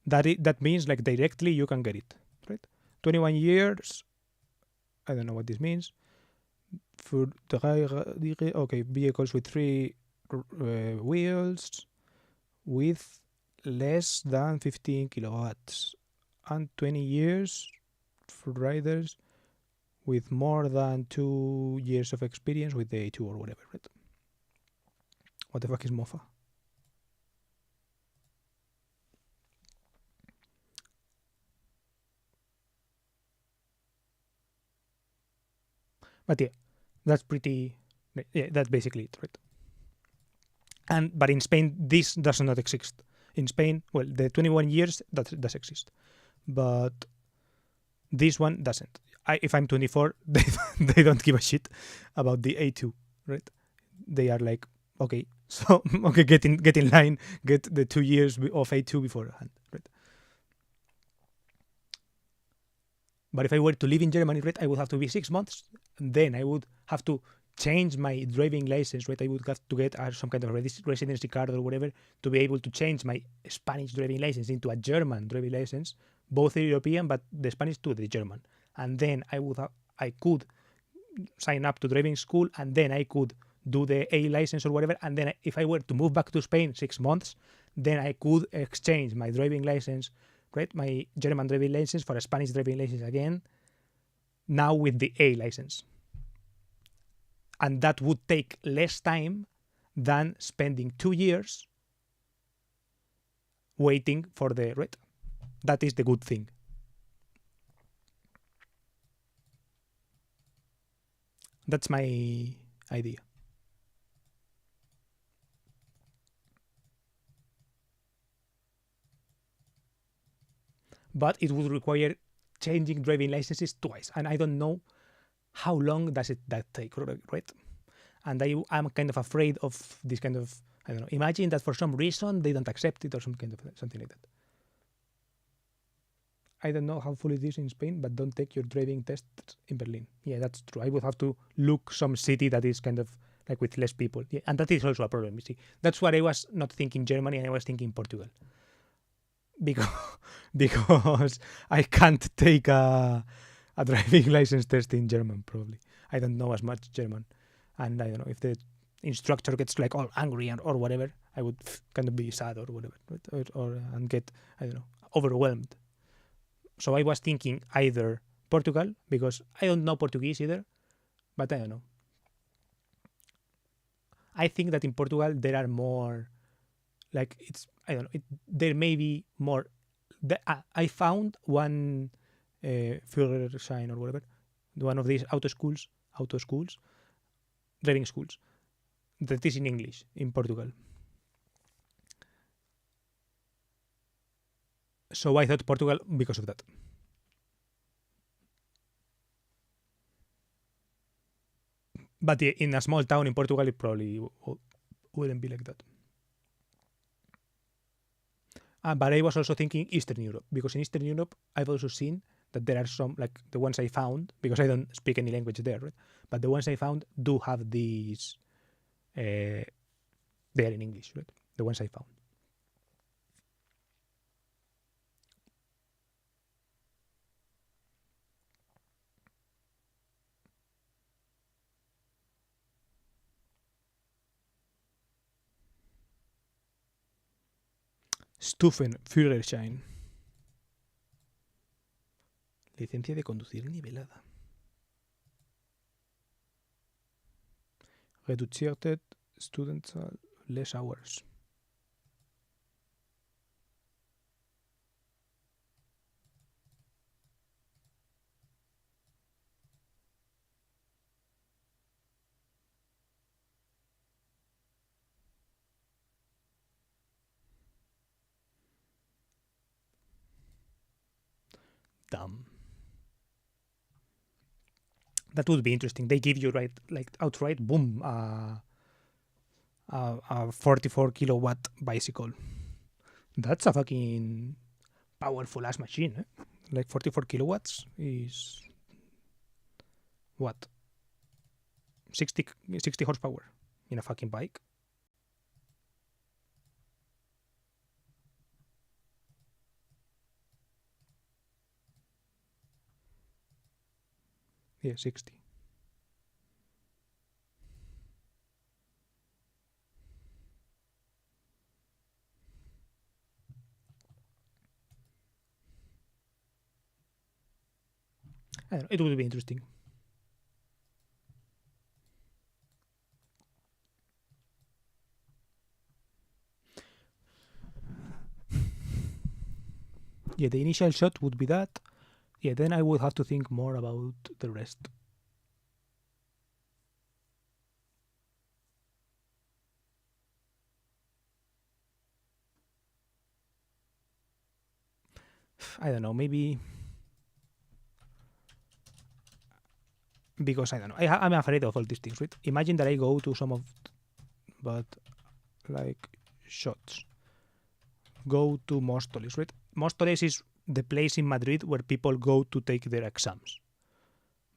That means like directly you can get it, right? 21 years. I don't know what this means. For vehicles with 3 wheels with less than 15 kilowatts, and 20 years for riders with more than 2 years of experience with the A2 or whatever, right? What the fuck is MOFA? But yeah, that's basically it, right? But in Spain, this does not exist. In Spain, well, the 21 years that does exist, but this one doesn't. if I'm 24, they don't give a shit about the A2, right? They are like, okay, so okay, get in line, get the 2 years of A2 beforehand, right? But if I were to live in Germany, right, I would have to be 6 months, and then I would have to change my driving license, right? I would have to get some kind of residency card or whatever to be able to change my Spanish driving license into a German driving license, both European, but the Spanish to the German. And then I could sign up to driving school, and then I could do the A license or whatever. And then if I were to move back to Spain 6 months, then I could exchange my driving license, right, my German driving license for a Spanish driving license again, now with the A license. And that would take less time than spending 2 years waiting for the, right? That is the good thing. That's my idea. But it would require changing driving licenses twice, and I don't know how long does that take, right? And I'm kind of afraid of this kind of, I don't know. Imagine that for some reason they don't accept it or something like that. I don't know how full it is in Spain, but don't take your driving test in Berlin. Yeah, that's true. I would have to look some city that is kind of like with less people. Yeah, and that is also a problem. You see, that's what I was not thinking Germany, and I was thinking Portugal, because because I can't take a driving license test in German. Probably I don't know as much German, and I don't know if the instructor gets like all angry or whatever. I would kind of be sad or whatever, or and get, I don't know, overwhelmed. So I was thinking either Portugal, because I don't know Portuguese either, but I don't know. I think that in Portugal there are more, like, it's, I don't know, there may be more. I found one Führerschein or whatever, one of these auto schools, driving schools, that is in English in Portugal. So I thought Portugal because of that. But in a small town in Portugal, it probably wouldn't be like that. But I was also thinking Eastern Europe, because in Eastern Europe, I've also seen that there are some, like the ones I found, because I don't speak any language there, right? But the ones I found do have these, they are in English, right? The ones I found. Stufenführerschein. Licencia de conducir nivelada. Reduzierte Studentenzahl, less hours. Damn. That would be interesting. They give you, right, like outright, boom, a 44 kilowatt bicycle. That's a fucking powerful ass machine. Eh? Like 44 kilowatts is what? 60 horsepower in a fucking bike. Yeah, 60. I don't know, it would be interesting. Yeah, the initial shot would be that. Yeah, then I would have to think more about the rest. I don't know, maybe because I don't know. I'm afraid of all these things, right? Imagine that I go to some of, but like shots. Go to Móstoles, right? Móstoles is the place in Madrid where people go to take their exams.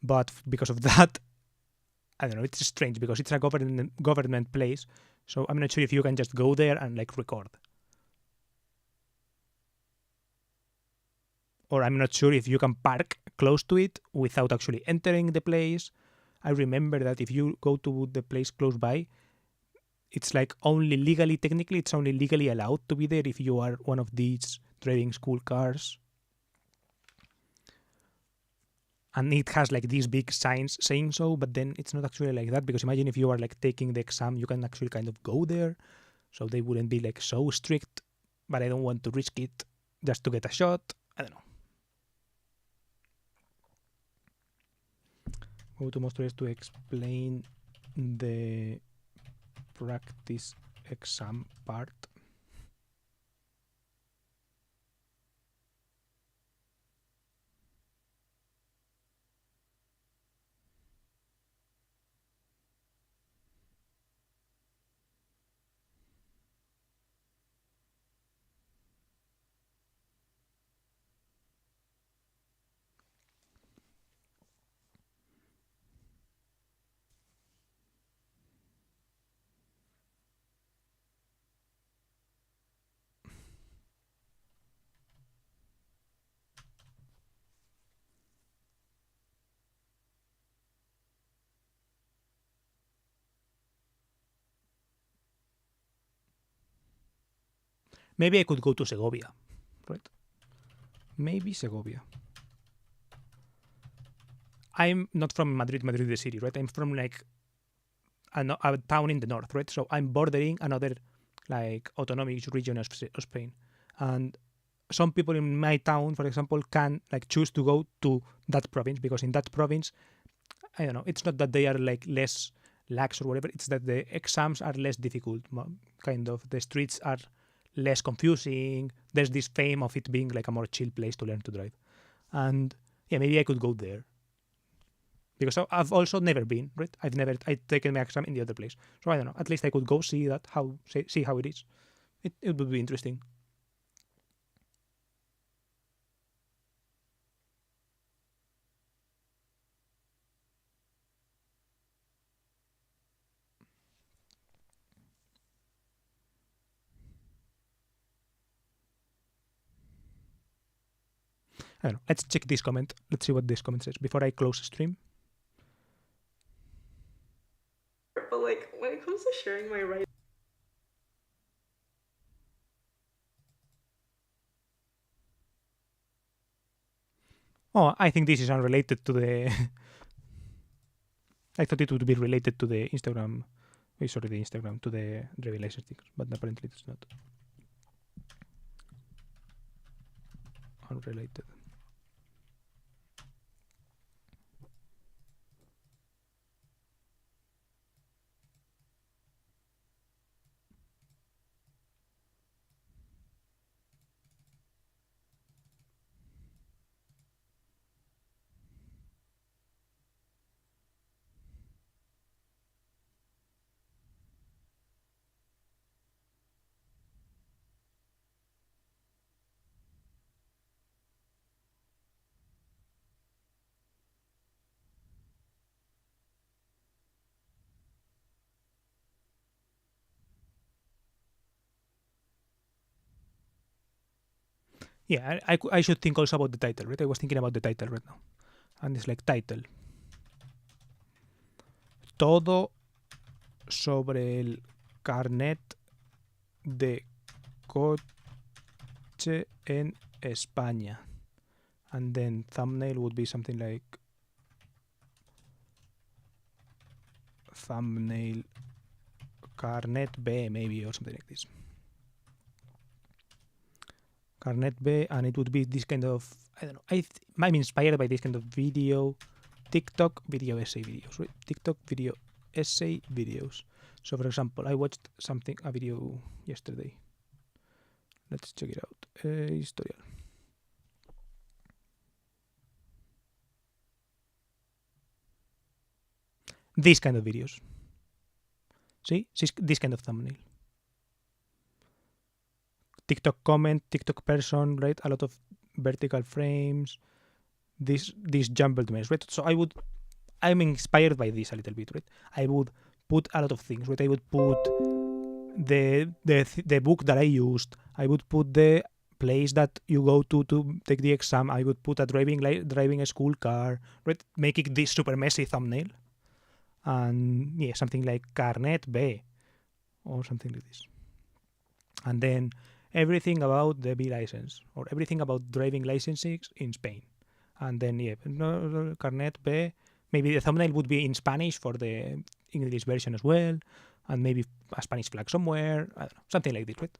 But because of that, I don't know, it's strange because it's a government place. So I'm not sure if you can just go there and like record. Or I'm not sure if you can park close to it without actually entering the place. I remember that if you go to the place close by, it's like technically it's only legally allowed to be there if you are one of these driving school cars. And it has like these big signs saying so, but then it's not actually like that, because imagine if you are like taking the exam, you can actually kind of go there. So they wouldn't be like so strict, but I don't want to risk it just to get a shot. I don't know. Go to Móstoles to explain the practice exam part. Maybe I could go to Segovia, right? Maybe Segovia. I'm not from Madrid the city, right? I'm from like a town in the north, right? So I'm bordering another like autonomous region of Spain. And some people in my town, for example, can like choose to go to that province, because in that province, I don't know, it's not that they are like less lax or whatever, it's that the exams are less difficult, kind of. The streets are less confusing. There's this fame of it being like a more chill place to learn to drive. And yeah, maybe I could go there. Because I've also never been, right? I've taken my exam in the other place. So I don't know, at least I could go see see how it is. It would be interesting. I don't know. Let's check this comment. Let's see what this comment says before I close the stream. But like when it comes to sharing my writing. Oh, I think this is unrelated to the. I thought it would be related to the Instagram. Sorry, the Instagram, to the revelation things, but apparently it's not. Unrelated. Yeah, I should think also about the title, right? I was thinking about the title right now. And it's like title. Todo sobre el carnet de coche en España. And then thumbnail would be something like thumbnail carnet B, maybe, or something like this. Carnet B, and it would be this kind of, I don't know, I'm inspired by this kind of video, TikTok video essay videos, right? TikTok video essay videos. So for example, I watched a video yesterday. Let's check it out. Historial. This kind of videos. See? This kind of thumbnail. TikTok comment, TikTok person, right? A lot of vertical frames. This jumbled mess, right? So I'm inspired by this a little bit, right? I would put a lot of things, right? I would put the book that I used. I would put the place that you go to take the exam. I would put a driving a school car, right? Making this super messy thumbnail. And yeah, something like Carnet B or something like this. And then everything about the B license or everything about driving licenses in Spain. And then yeah, Carnet B. Maybe the thumbnail would be in Spanish for the English version as well, and maybe a Spanish flag somewhere. I don't know, something like this, right?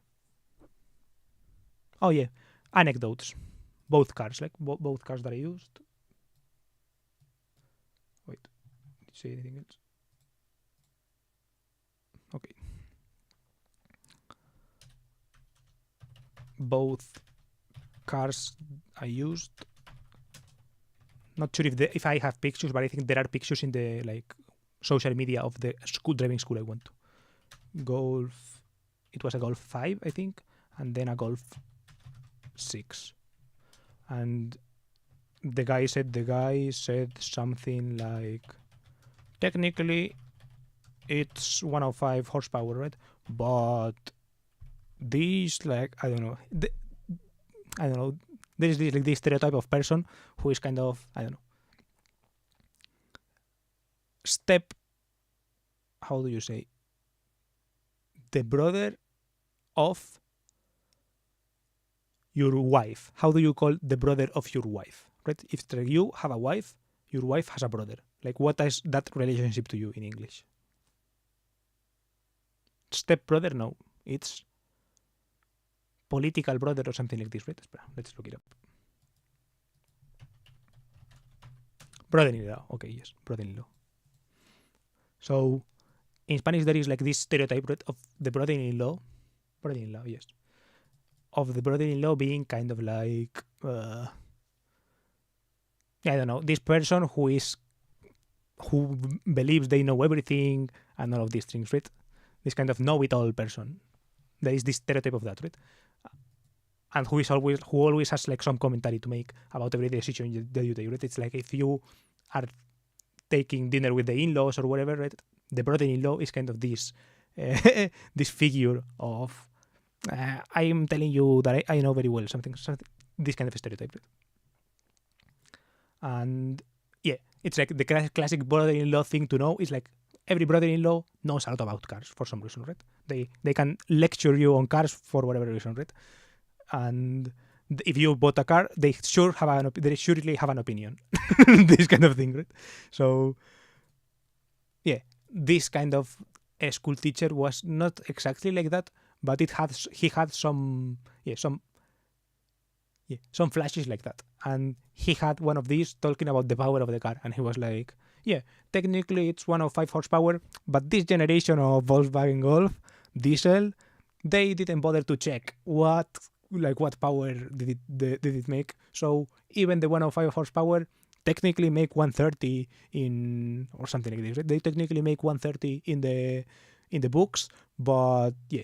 Oh yeah, anecdotes. Both cars, like both cars that I used. Wait, did you say anything else? Okay. Both cars I used. Not sure if I have pictures, but I think there are pictures in the like social media of the driving school I went to. Golf, it was a Golf 5, I think, and then a Golf 6. And the guy said something like, technically, it's 105 horsepower, right? But these, like, I don't know. There is this stereotype of person who is kind of, I don't know, how do you say, the brother of your wife. How do you call the brother of your wife, right? If you have a wife, your wife has a brother. Like, what is that relationship to you in English? Step brother? No, it's political brother or something like this, right? Let's look it up. Brother-in-law. Okay, yes, brother-in-law. So, in Spanish, there is like this stereotype, right, of the brother-in-law, yes, of the brother-in-law being kind of like, I don't know, this person who believes they know everything and all of these things, right? This kind of know-it-all person. There is this stereotype of that, right? And who always has like some commentary to make about every decision that you take, right? It's like if you are taking dinner with the in-laws or whatever, right? The brother-in-law is kind of this this figure of I am telling you that I know very well something, this kind of stereotype, right? And yeah, it's like the classic brother-in-law thing to know is like every brother-in-law knows a lot about cars for some reason, right? They can lecture you on cars for whatever reason, right? And if you bought a car, they surely have an opinion. This kind of thing, right? So yeah, this kind of school teacher was not exactly like that, but he had some flashes like that. And he had one of these talking about the power of the car, and he was like, yeah, technically it's 105 horsepower, but this generation of Volkswagen Golf diesel, they didn't bother to check what power did it make. So even the 105 horsepower technically make 130 in or something like this. Right? They technically make 130 in the books, but yeah,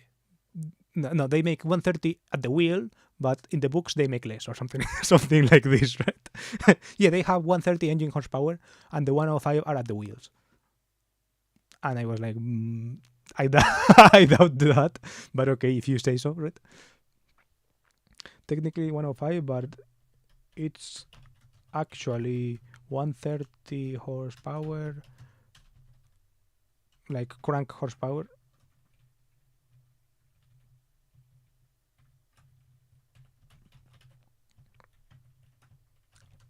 no, they make 130 at the wheel, but in the books they make less or something like this, right? Yeah, they have 130 engine horsepower and the 105 are at the wheels. And I was like, I doubt that, but okay, if you say so, right? Technically 105, but it's actually 130 horsepower, like crank horsepower.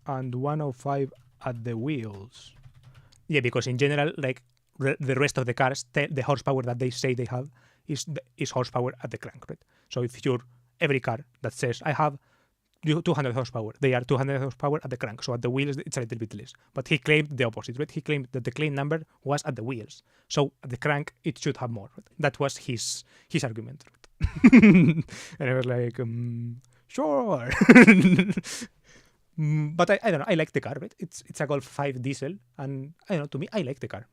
And 105 at the wheels. Yeah, because in general, like the rest of the cars, the horsepower that they say they have is horsepower at the crank, right? So if every car that says I have 200 horsepower, they are 200 horsepower at the crank. So at the wheels, it's a little bit less. But he claimed the opposite, right? He claimed that the claim number was at the wheels. So at the crank, it should have more. Right? That was his argument. Right? And I was like, sure. But I don't know. I like the car, right? It's a Golf 5 diesel, and I don't know. To me, I like the car.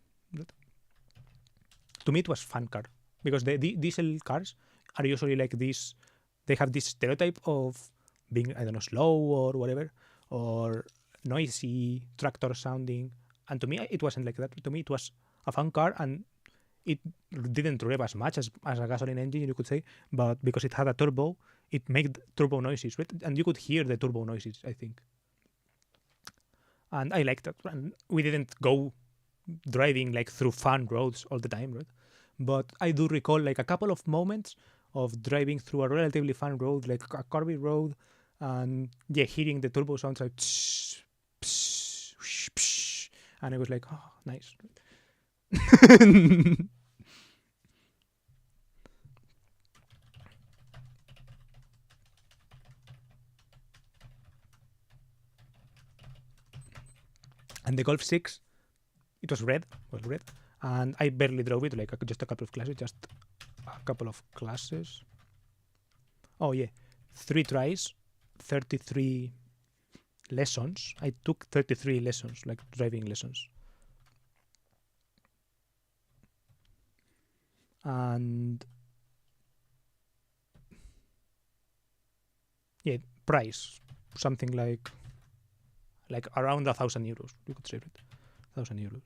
To me, it was fun car because the diesel cars are usually like this. They have this stereotype of being, I don't know, slow or whatever, or noisy, tractor sounding. And to me, it wasn't like that. To me, it was a fun car, and it didn't rev as much as a gasoline engine, you could say, but because it had a turbo, it made turbo noises, right? And you could hear the turbo noises, I think. And I liked that. And we didn't go driving like through fun roads all the time, right? But I do recall like a couple of moments of driving through a relatively fun road, like a curvy road, and yeah, hearing the turbo sounds like tsh, psh, whoosh, psh, and I was like, oh, nice. And the Golf 6, it was red, and I barely drove it, like just a couple of classes. Oh yeah, 3 tries, 33 lessons. I took 33 lessons, like driving lessons. And yeah, price, something like around €1,000, you could say it, €1,000.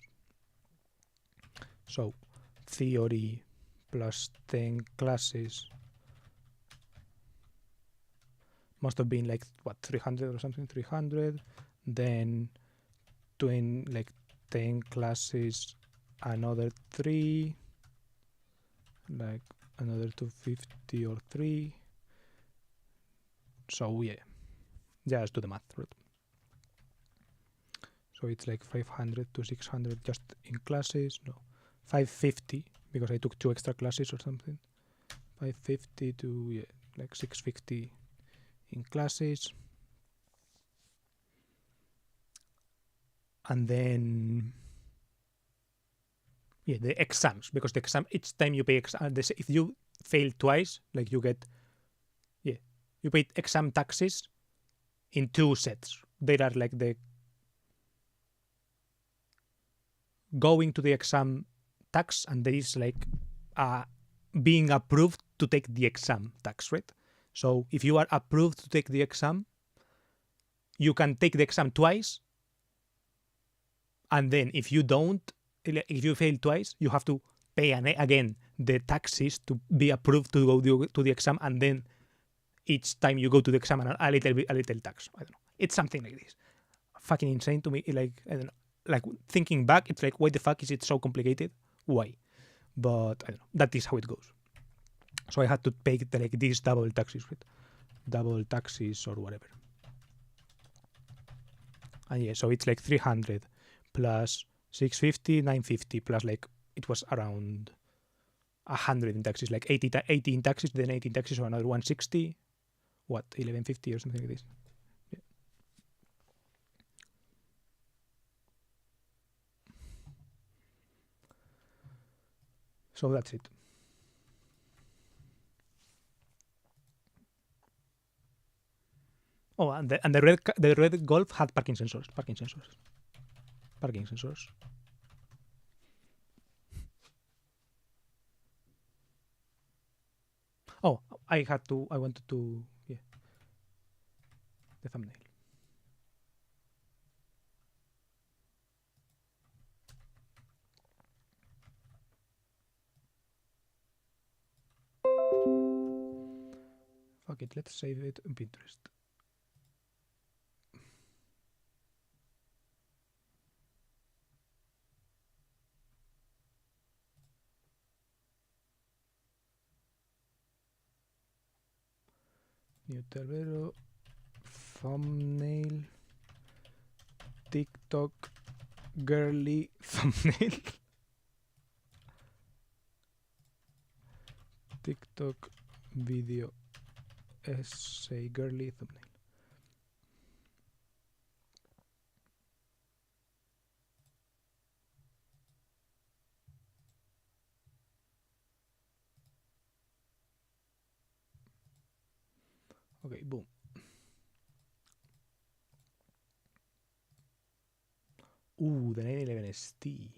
So theory plus 10 classes must have been like what, 300 or something, 300. Then like 10 classes, another 3, like another 250 or 3. So yeah, just do the math, right? So it's like 500 to 600 just in classes. No, 550 because I took 2 extra classes or something. 550 to yeah, like 650 in classes. And then yeah, the exams, because the exam, each time you pay exam, if you fail twice, like you get, yeah, you pay exam taxes in 2 sets. They are like the going to the exam tax, and there is like being approved to take the exam tax, right? So if you are approved to take the exam, you can take the exam twice, and then if you fail twice, you have to pay again the taxes to be approved to go to the exam, and then each time you go to the exam, a little tax. I don't know. It's something like this. Fucking insane to me. Like, I don't know. Like, thinking back, it's like, why the fuck is it so complicated? Why? But I don't know. That is how it goes. So I had to pay like these double taxes, right? Double taxes or whatever. And yeah, so it's like 300 plus 650, 950 plus like it was around 100 in taxes, like 80 in taxes, then 80 in taxes, so another 160. What, 1150 or something like this? Yeah. So that's it. Oh, and the red Golf had parking sensors. Oh, I wanted to, yeah, the thumbnail. Fuck it, let's save it on Pinterest. New Terbero, thumbnail, TikTok, girly thumbnail. TikTok video essay girly thumbnail. Okay, boom. Ooh, the 911 ST.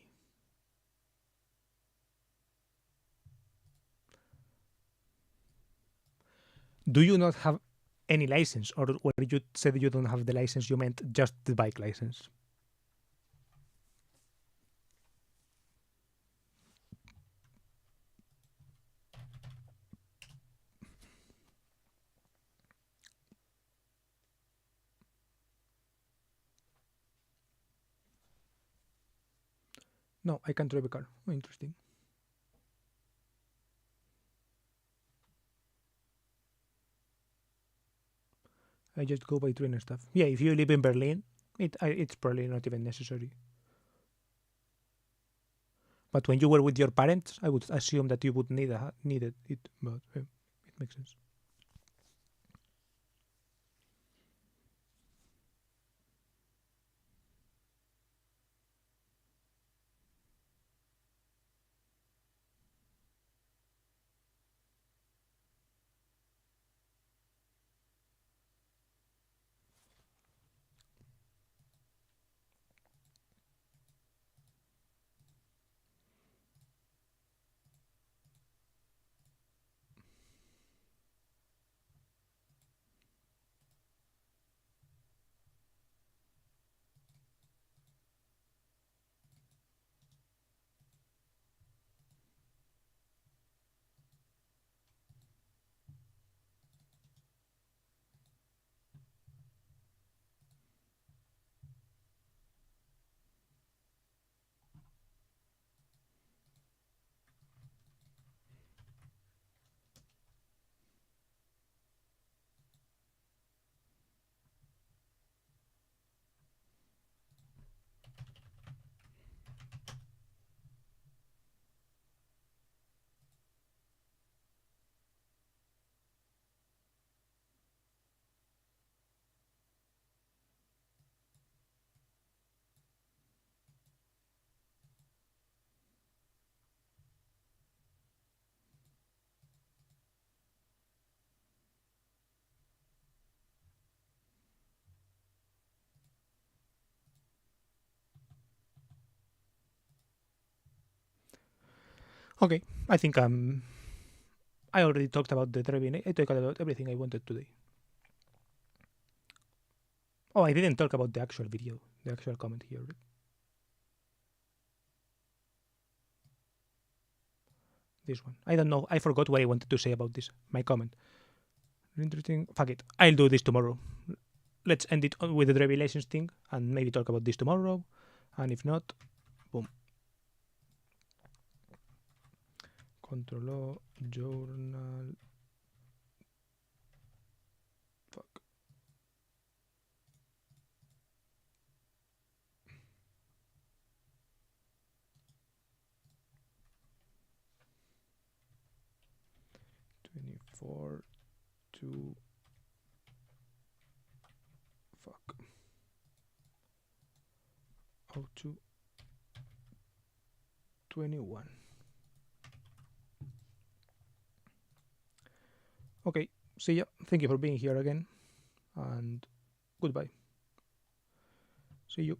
Do you not have any license, or when you said you don't have the license, you meant just the bike license? No, I can't drive a car. Oh, interesting. I just go by train and stuff. Yeah, if you live in Berlin, it's probably not even necessary. But when you were with your parents, I would assume that you would needed it, but it makes sense. Okay, I think I already talked about the driving. I talked about everything I wanted today. Oh, I didn't talk about the actual video, the actual comment here. This one. I don't know. I forgot what I wanted to say about this. My comment. Interesting. Fuck it. I'll do this tomorrow. Let's end it with the revelations thing and maybe talk about this tomorrow. And if not, boom. Control journal. Fuck. Four, two. Fuck. Oh, 2, 21. Okay, see ya. Thank you for being here again, and goodbye. See you.